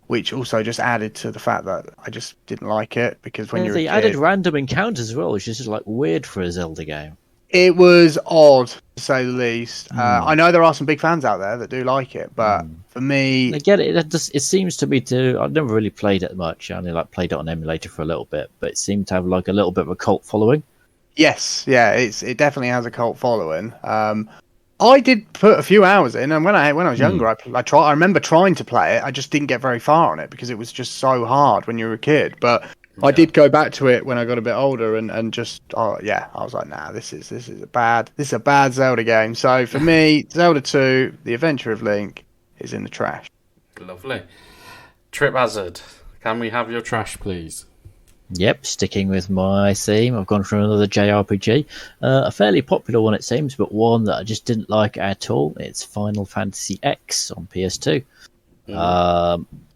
which also just added to the fact that I just didn't like it, because when you're a kid... They added random encounters as well, which is just like weird for a Zelda game. It was odd, to say the least. I know there are some big fans out there that do like it, but for me, I get it. It seems to me to. I've never really played it much. I only played it on emulator for a little bit, but it seemed to have a little bit of a cult following. Yes, yeah, it definitely has a cult following. I did put a few hours in, and when I was younger, I remember trying to play it. I just didn't get very far on it because it was just so hard when you were a kid. But I did go back to it when I got a bit older, and just I was like, nah, this is a bad Zelda game. So for me, Zelda 2: The Adventure of Link is in the trash. Lovely. Trip Hazard, can we have your trash, please? Yep, sticking with my theme, I've gone for another JRPG. A fairly popular one, it seems, but one that I just didn't like at all. It's Final Fantasy X on PS2.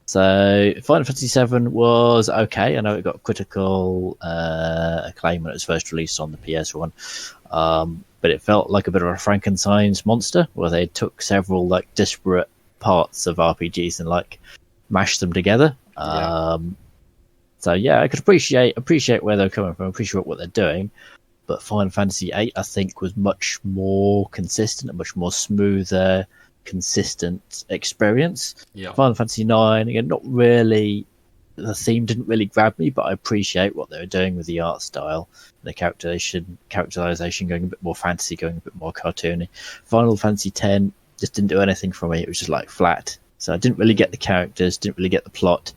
So Final Fantasy VII was okay. I know it got critical acclaim when it was first released on the PS1, but it felt like a bit of a Frankenstein's monster, where they took several disparate parts of RPGs and mashed them together. So yeah, I could appreciate where they're coming from, appreciate what they're doing, but Final Fantasy VIII I think was much more consistent, a much more smoother, consistent experience. Final Fantasy IX, again, not really. The theme didn't really grab me, but I appreciate what they were doing with the art style, the characterization going a bit more fantasy, going a bit more cartoony. Final Fantasy X just didn't do anything for me. It was just flat. So I didn't really get the characters, didn't really get the plot.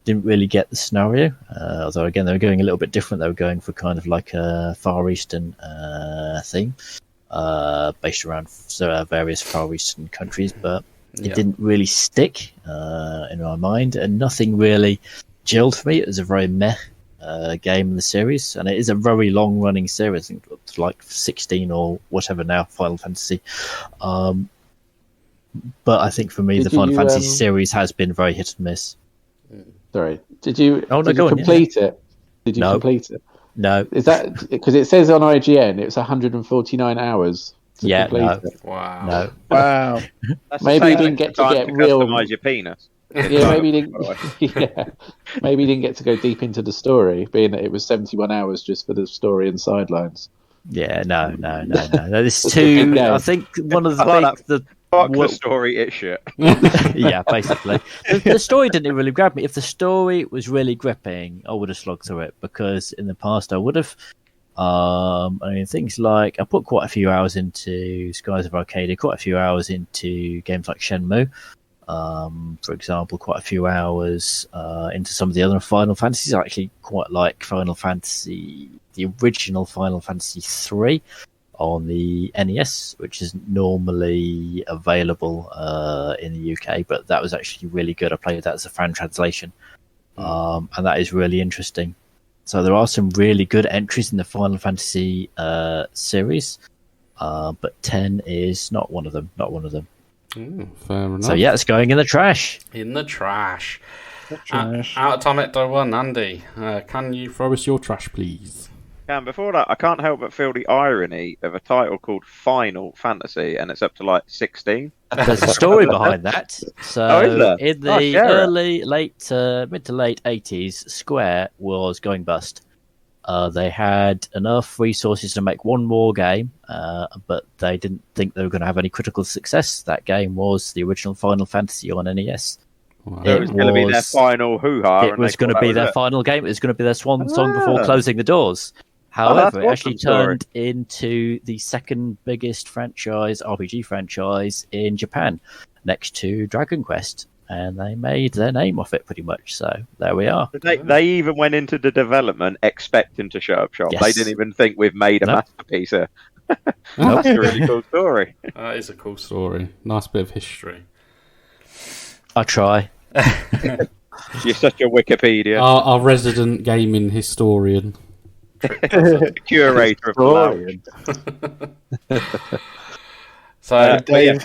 Didn't really get the scenario, although again they were going a little bit different. They were going for kind of a Far Eastern theme, based around various Far Eastern countries, but it didn't really stick in my mind, and nothing really gelled for me. It was a very meh game in the series, and it is a very long-running series. I think it's 16 or whatever now, Final Fantasy. But I think for me, the Final Fantasy series has been very hit and miss. Sorry, did you complete it? Did you complete it? No. Is that because it says on IGN it's 149 hours to complete it? Wow. Wow. Maybe you didn't get to get real. Customize your penis. Yeah, maybe you didn't. Maybe you didn't get to go deep into the story, being that it was 71 hours just for the story and sidelines. Yeah, no. This is too. I think one of the Fuck the story, it's shit. Yeah, basically. The story didn't really grab me. If the story was really gripping, I would have slogged through it, because in the past I would have. Things like I put quite a few hours into Skies of Arcadia, quite a few hours into games like Shenmue, for example, quite a few hours into some of the other Final Fantasies. I actually quite like Final Fantasy, the original Final Fantasy 3. On the NES, which is normally available in the UK, but that was actually really good. I played that as a fan translation, and that is really interesting. So there are some really good entries in the Final Fantasy series, but 10 is not one of them. Fair enough. So yeah, it's going in the trash. In the trash. Out of Tom Hector 1, Andy, can you throw us your trash, please? Before that, I can't help but feel the irony of a title called Final Fantasy, and it's up to 16. There's a story behind that. So in the mid to late 80s, Square was going bust. They had enough resources to make one more game, but they didn't think they were going to have any critical success. That game was the original Final Fantasy on NES. Wow. It was going to be their final hoo-ha. It was going to be their final game. It was going to be their swan song before closing the doors. However, it actually turned into the second biggest RPG franchise in Japan, next to Dragon Quest, and they made their name off it pretty much. So there we are. They even went into the development expecting to shut up shop. Yes. They didn't even think we've made a masterpiece here. That's a really cool story. That is a cool story. Nice bit of history. I try. You're such a Wikipedia. Our resident gaming historian. Curator of the lounge. So David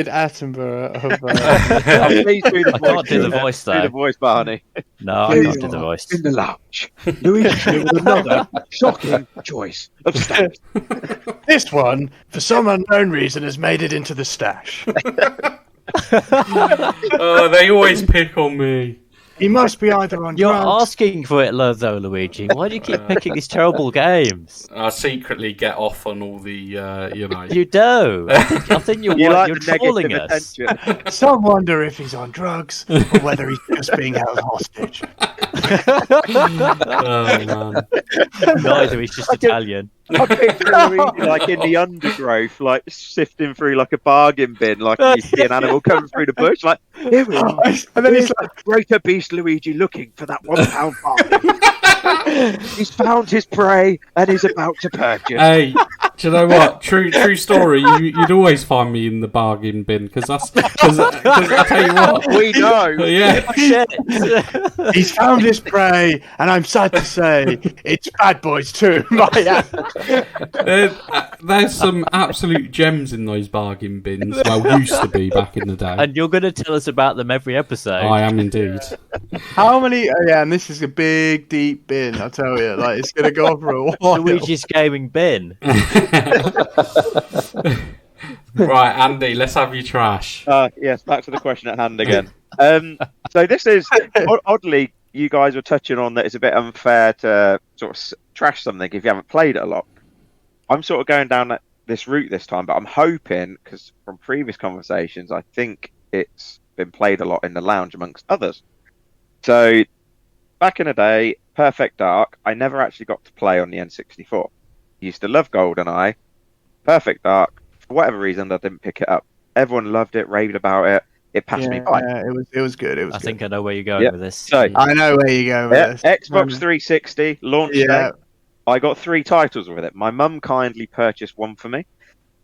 Attenborough of please do the voice. I can't do the voice though. Do the voice, Barney. No, I can't do the voice. In the lounge, Luigi with another shocking choice of stash. This one, for some unknown reason, has made it into the stash. Oh, they always pick on me. He must be either on You're drugs. asking for it, though, Luigi. Why do you keep picking these terrible games? I secretly get off on all the, You do. I think you're trolling us. Some wonder if he's on drugs or whether he's just being held hostage. Oh, man. Neither, he's just Italian. I picture Luigi like in the undergrowth, like sifting through like a bargain bin, like you see an animal coming through the bush, like here we are. And then he's like, Greater beast Luigi looking for that £1 bargain. He's found his prey and he's about to purchase. Hey, do you know what? True story. You'd always find me in the bargain bin because I tell you what, We know. Yeah, he's found his prey, and I'm sad to say it's Bad Boys 2. there's some absolute gems in those bargain bins. Well, used to be back in the day. And you're going to tell us about them every episode. I am indeed. How many? Oh, yeah, and this is a big, deep bin. I tell you, like it's gonna go for a while. Luigi's gaming bin. Right, Andy, let's have your trash. Yes, back to the question at hand again. So this is oddly, you guys were touching on that it's a bit unfair to sort of trash something if you haven't played it a lot. I'm sort of going down this route this time, but I'm hoping, because from previous conversations, I think it's been played a lot in the lounge amongst others. So back in the day, Perfect Dark, I never actually got to play on the N64. Used to love GoldenEye. Perfect Dark, for whatever reason, I didn't pick it up. Everyone loved it, raved about it. It passed me by. Yeah, it was good. I think I know where you're going with this. So, I know where you're going with this. Xbox 360 launch day. I got 3 titles with it. My mum kindly purchased one for me,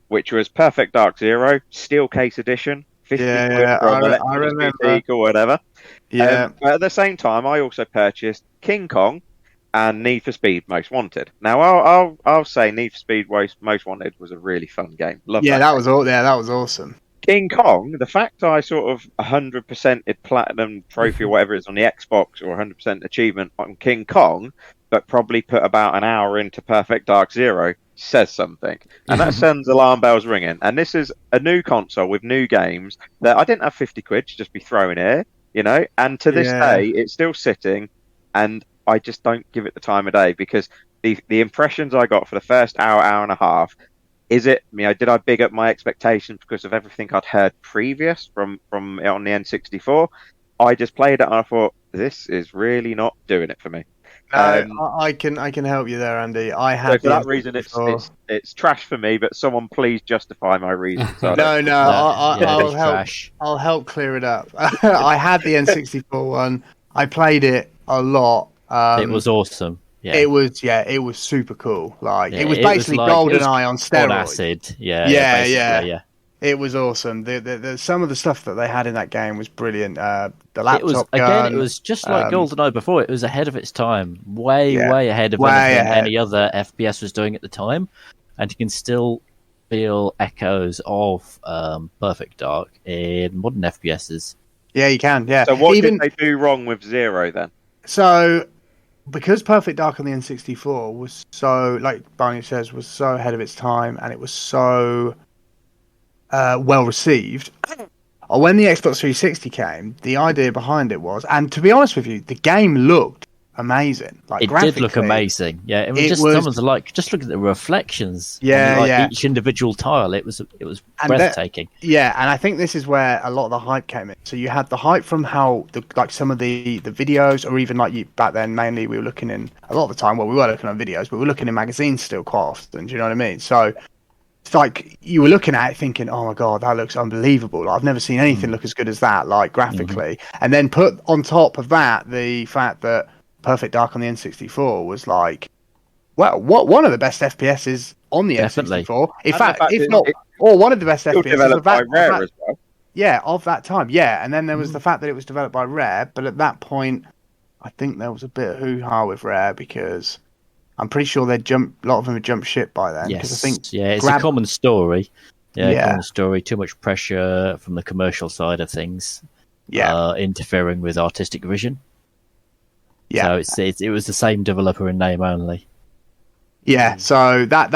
which was Perfect Dark Zero, Steel Case Edition, 50 quid I remember. or whatever. Yeah. But at the same time, I also purchased King Kong and Need for Speed Most Wanted. Now, I'll say Need for Speed Most Wanted was a really fun game. Love that was awesome. King Kong, the fact I sort of 100%ed platinum trophy or whatever it is on the Xbox, or 100% achievement on King Kong, but probably put about an hour into Perfect Dark Zero, says something. And that sends alarm bells ringing. And this is a new console with new games that I didn't have 50 quid to just be throwing here, and to this day, it's still sitting, and I just don't give it the time of day, because the impressions I got for the first hour and a half, did I big up my expectations because of everything I'd heard previous from it on the N64? I just played it and I thought, this is really not doing it for me. No, I can help you there, Andy. I had so for that reason, it's trash for me. But someone please justify my reason. I'll help clear it up. I had the N64 one. I played it a lot. It was awesome. Yeah. It was super cool. Like it was basically GoldenEye on steroids. On acid. Yeah. It was awesome. The some of the stuff that they had in that game was brilliant. The laptop gun. It was just like GoldenEye before. It was ahead of its time. Way ahead of anything any other FPS was doing at the time. And you can still feel echoes of Perfect Dark in modern FPSs. Yeah, you can. Yeah. So what did they do wrong with Zero then? So, because Perfect Dark on the N64 was so, like Barney says, was so ahead of its time, and it was so well received. When the Xbox 360 came, the idea behind it was, and to be honest with you, the game looked amazing. Like, it did look amazing. Yeah, it was just just look at the reflections. Each individual tile. It was breathtaking. And I think this is where a lot of the hype came in. So you had the hype from how some of the videos, or even back then mainly we were looking in a lot of the time. Well, we were looking on videos, but we were looking in magazines still quite often. Do you know what I mean? So it's like you were looking at it thinking, oh my god, that looks unbelievable. Like, I've never seen anything look as good as that, like graphically. And then put on top of that the fact that Perfect Dark on the N64 was like, well, one of the best FPSs on the N64. In fact, if not, or one of the best FPSs developed by Rare as well. Yeah, of that time. Yeah, and then there was the fact that it was developed by Rare, but at that point, I think there was a bit of hoo-ha with Rare because I'm pretty sure a lot of them had jumped ship by then. Yes, I think it's a common story. Common story. Too much pressure from the commercial side of things. Interfering with artistic vision. Yeah, so it was the same developer in name only. Yeah, so there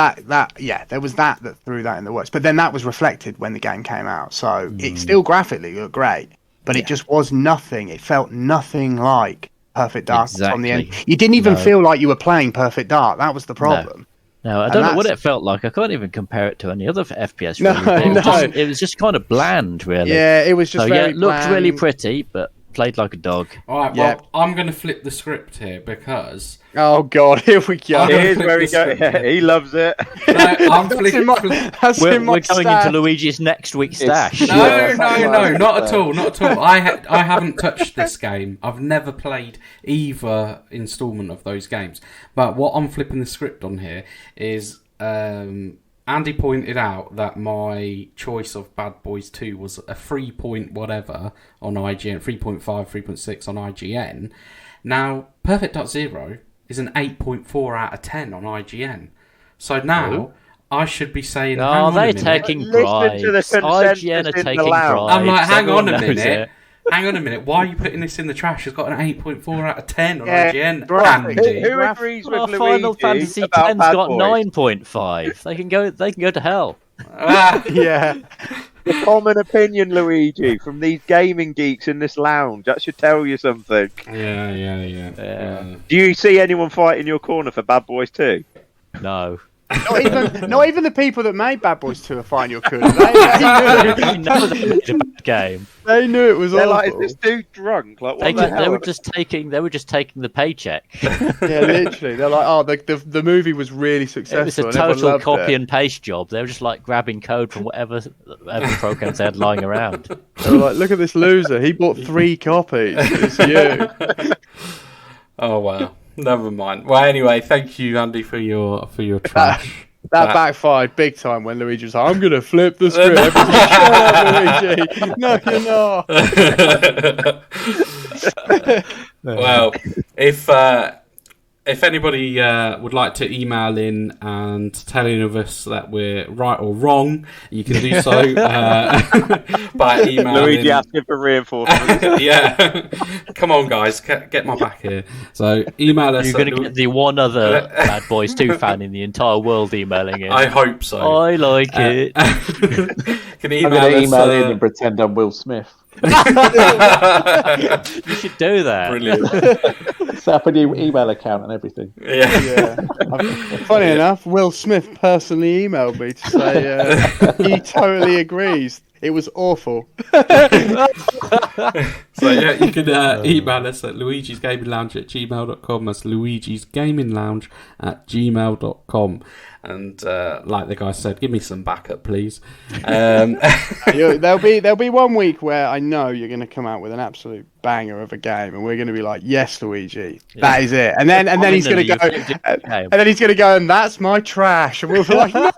was that threw that in the works. But then that was reflected when the game came out. So it still graphically looked great. but it just was nothing. It felt nothing like Perfect Dark from the end. Exactly. You didn't even feel like you were playing Perfect Dark. That was the problem. No, I don't know what it felt like. I can't even compare it to any other FPS. Really. It was just kind of bland, really. Yeah, it was just very it looked bland. really pretty, but played like a dog. All right, well, I'm going to flip the script here because... Oh, God, here we go. Here's where he goes. Yeah, he loves it. No, I'm flipping... We're going into Luigi's next week's stash. No, not at all, not at all. I haven't touched this game. I've never played either instalment of those games. But what I'm flipping the script on here is... Andy pointed out that my choice of Bad Boys 2 was a 3 point whatever on IGN, 3.5, 3.6 on IGN. Now, Perfect Dark Zero is an 8.4 out of 10 on IGN. So now, I should be saying... Oh, they're taking bribes. IGN are taking bribes. I'm like, hang on a minute. Hang on a minute. Why are you putting this in the trash? It's got an 8.4 out of 10 on IGN. Who agrees with Luigi? Final Fantasy X's got 9.5. They can go to hell. Yeah. The common opinion, Luigi, from these gaming geeks in this lounge. That should tell you something. Yeah. Do you see anyone fight in your corner for Bad Boys 2? No. Not even the people that made Bad Boys 2 are fine. You're cool. They Never made a bad game. They knew it was They're awful. like, is this dude drunk? Like, what the hell? They were just taking the paycheck. Yeah, literally. They're like, oh, the movie was really successful. It was a total copy and paste job. They were just like grabbing code from whatever programs they had lying around. They were like, look at this loser. He bought 3 copies. It's you. Oh wow. Never mind. Well, anyway, thank you, Andy, for your trash. That backfired big time when Luigi was like, I'm going to flip the script. Shut up, Luigi. No, you're not. Well, if anybody would like to email in and tell any of us that we're right or wrong, you can do so by emailing. Luigi asking for reinforcements. Yeah. Come on, guys. Get my back here. So email us. You're going to get the one other Bad Boys 2 fan in the entire world emailing in. I hope so. I like it. Can I'm going to email in and pretend I'm Will Smith. You should do that. Brilliant. Set up a new email account and everything. Yeah. Funny enough, Will Smith personally emailed me to say he totally agrees. It was awful. So yeah, you can email us at luigisgaminglounge@gmail.com. That's luigisgaminglounge@gmail.com. And like the guy said, give me some backup, please. There'll be 1 week where I know you're going to come out with an absolute banger of a game, and we're going to be like, "Yes, Luigi, that is it." And then he's going to go, and then he's going to go, and that's my trash, and we'll be like, "No."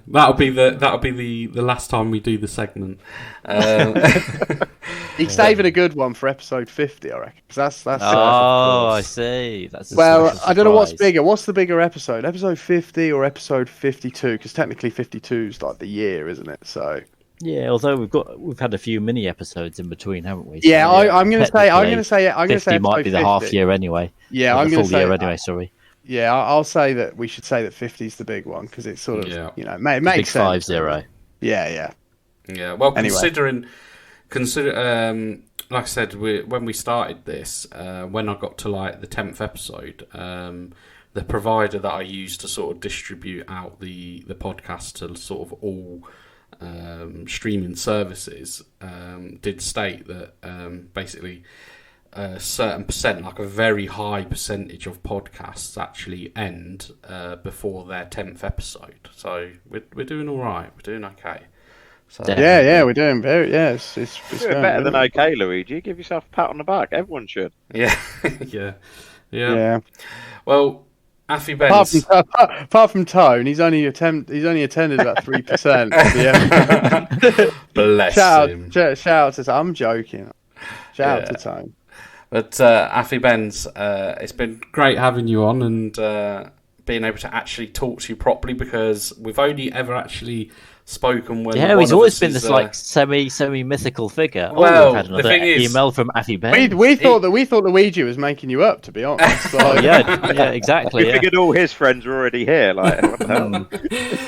That'll be the last time we do the segment. He's saving a good one for episode 50, I reckon. 'Cause that's. I see. That's I don't know what's bigger. What's the bigger episode? Episode 50 or episode 52? Because technically 52 is like the year, isn't it? So. Yeah, although we've had a few mini episodes in between, haven't we? Yeah, so, I'm going to say 50 might be the 50. half year anyway. Yeah, or I'm the going to full say year anyway. Sorry. Yeah, I'll say that we should say that 50 is the big one because it's sort of it makes big sense. 5-0. Yeah. Well, anyway. consider like I said, when we started this, when I got to like the 10th episode, the provider that I used to sort of distribute out the podcast to sort of all streaming services did state that basically a certain percent, like a very high percentage of podcasts actually end before their 10th episode. So we're doing all right. We're doing okay. So, yeah, we're doing very it's doing better than okay, Luigi. Give yourself a pat on the back. Everyone should. Yeah. Well, Afibbens. Apart from Tone, he's only attended about 3%. Yeah. Bless him. Shout out to Tone. I'm joking. Shout out to Tone. But Afibbens, it's been great having you on and being able to actually talk to you properly, because we've only ever actually spoken when. Yeah, he's always been this like semi mythical figure. Well, we've had another email from Afibbens. We thought Luigi was making you up, to be honest. Like... yeah, exactly. We figured all his friends were already here. Like, what the hell?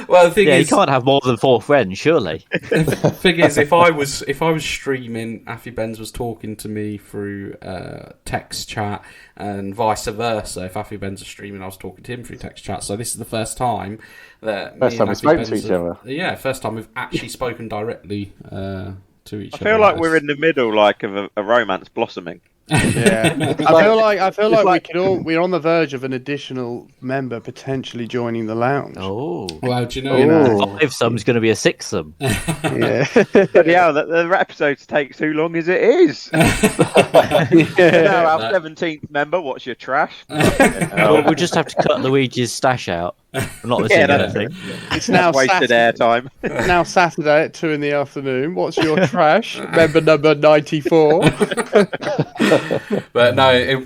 Well, the thing is, he can't have more than 4 friends, surely. The thing is, if I was streaming, Afibbens was talking to me through text chat, and vice versa. If Afibbens was streaming, I was talking to him through text chat. So this is the first time that we spoke to each other. Yeah, first time we've actually spoken directly to each other. I feel like we're in the middle, like of a romance blossoming. Yeah, I feel like we're on the verge of an additional member potentially joining the lounge. Oh, well, do you know? 5 sum's going to be a 6 sum. Yeah, but yeah, the episodes take too long as it is. Now our 17th member, what's your trash? Well, we'll just have to cut Luigi's stash out. I'm not listening to anything. It's now wasted airtime. It's now Saturday at 2 p.m. What's your trash? Member number 94. But no, it'd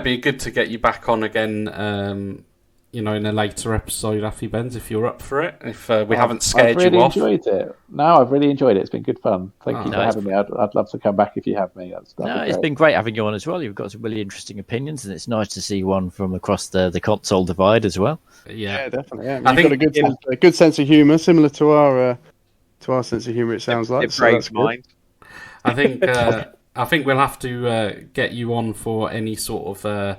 be good to get you back on again. In a later episode, Afibbens, if you're up for it. If we haven't scared you off. I've really enjoyed it. No, I've really enjoyed it. It's been good fun. Thank you for having me. I'd love to come back if you have me. It's been great having you on as well. You've got some really interesting opinions, and it's nice to see one from across the console divide as well. Yeah, definitely. Yeah. I think you've got a good sense of humour, similar to our sense of humour. It sounds like it breaks mine. I think we'll have to get you on for any sort of.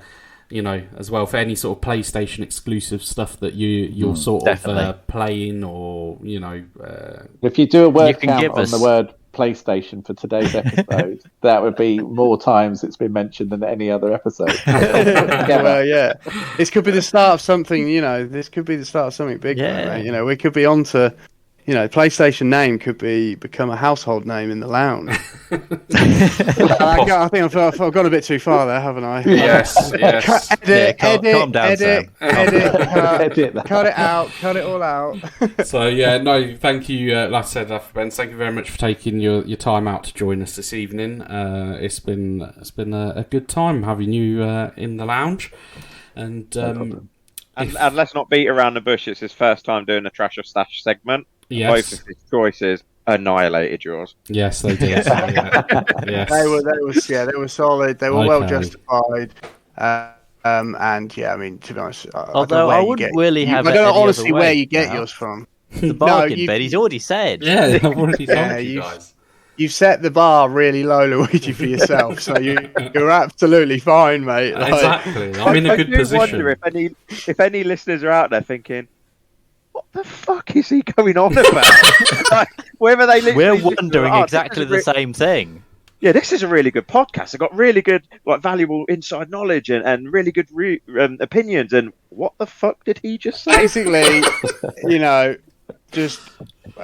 As well for any sort of PlayStation exclusive stuff that you're sort of playing, or if you do a word count on the word PlayStation for today's episode, that would be more times it's been mentioned than any other episode. Well, yeah, this could be the start of something. This could be the start of something big. Yeah. Right? We could be on to. PlayStation name could become a household name in the lounge. I think I've gone a bit too far there, haven't I? Yes. Calm down, Sam. Edit, cut it out, cut it all out. So thank you. Like I said, Afibbens, thank you very much for taking your time out to join us this evening. It's been a good time having you in the lounge, and let's not beat around the bush. It's his first time doing a trash or stash segment. Yes. Both of his choices annihilated yours. Yes, they did. Yes. They were solid. They were well justified. And yeah, I mean, to be honest, although I wouldn't really have. I don't know honestly where you get yours from. The bargain bed. He's already said. Yeah, I've already told you guys. You've set the bar really low, Luigi, for yourself, so you're absolutely fine, mate. Exactly. I'm in a good position. I wonder if any listeners are out there thinking, what the fuck is he going on about? We're wondering exactly the same thing. Yeah, this is a really good podcast. I've got really good, valuable inside knowledge and really good opinions. And what the fuck did he just say? Basically,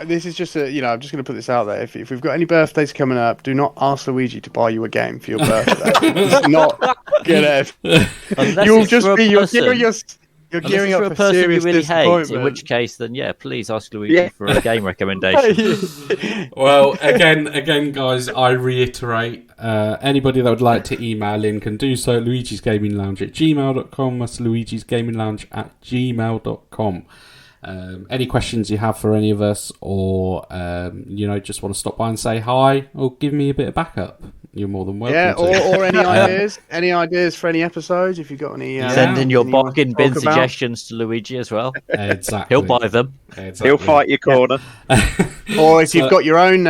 this is just I'm just going to put this out there. If we've got any birthdays coming up, do not ask Luigi to buy you a game for your birthday. It's not gonna. You'll just be you're gearing up for serious really disappointment. Hates, in which case, then please ask Luigi for a game recommendation. Well, again, guys, I reiterate, anybody that would like to email in can do so. luigisgaminglounge@gmail.com. That's luigisgaminglounge@gmail.com. Any questions you have for any of us, or just want to stop by and say hi, or give me a bit of backup, you're more than welcome. Yeah, or any ideas for any episodes? If you've got any, send in your bargain bin suggestions to Luigi as well. Exactly, he'll buy them. Exactly. He'll fight your corner. Or if you've got your own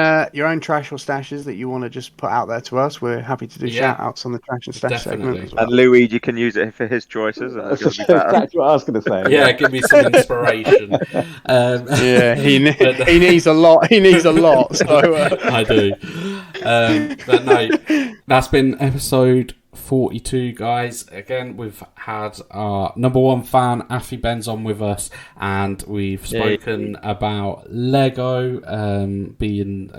trash or stashes that you want to just put out there to us, we're happy to do shout outs on the trash and stash segment as well. And Luigi can use it for his choices. That's exactly what I was going to say. Yeah, give me some inspiration. He needs a lot. He needs a lot. So I do. But no, that's been episode 42, guys. Again, we've had our number one fan, Afibbens, on with us, and we've spoken about Lego being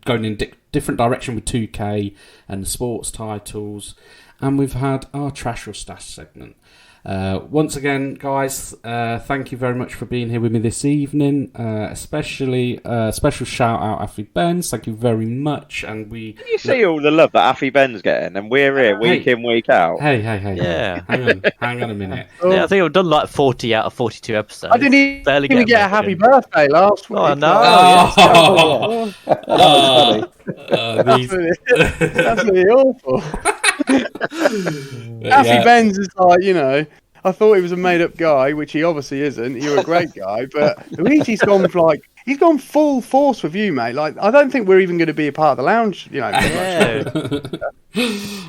going in different direction with 2K and the sports titles, and we've had our trash or stash segment. Once again, guys, thank you very much for being here with me this evening. Especially special shout out Afibbens. Thank you very much. And you see all the love that Afibbens getting, and we're here week in, week out. Hey. Yeah. Hang on a minute. Yeah, I think I've done like 40 out of 42 episodes. I didn't even get a happy birthday last week. Oh, no. That's really awful. Afibbens is like, I thought he was a made-up guy, which he obviously isn't. You're a great guy, but Luigi's gone for he's gone full force with you, mate. Like, I don't think we're even going to be a part of the lounge, Yeah.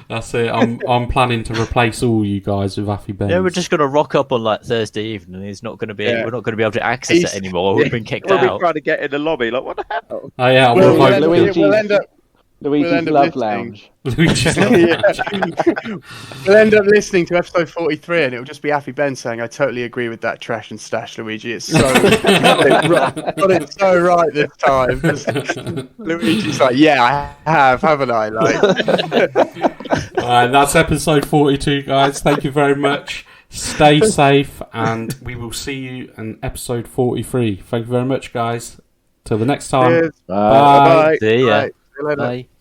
That's it. I'm planning to replace all you guys with Afibbens. Yeah, we're just going to rock up on like Thursday evening. He's not going to be. Yeah. We're not going to be able to access it anymore. We've been kicked out. We'll be trying to get in the lobby. Like, what the hell? Oh yeah, we'll end up. Luigi's Love Lounge. Luigi's Love Lounge. We'll end up listening to episode 43, and it'll just be Afibbens saying, "I totally agree with that trash and stash, Luigi. It's so got it so right this time." Luigi's like, "Yeah, I have, haven't I?" Like, Alright, that's episode 42, guys. Thank you very much. Stay safe, and we will see you in episode 43. Thank you very much, guys. Till the next time. cheers. Bye. See ya. Bye. See you later. Bye.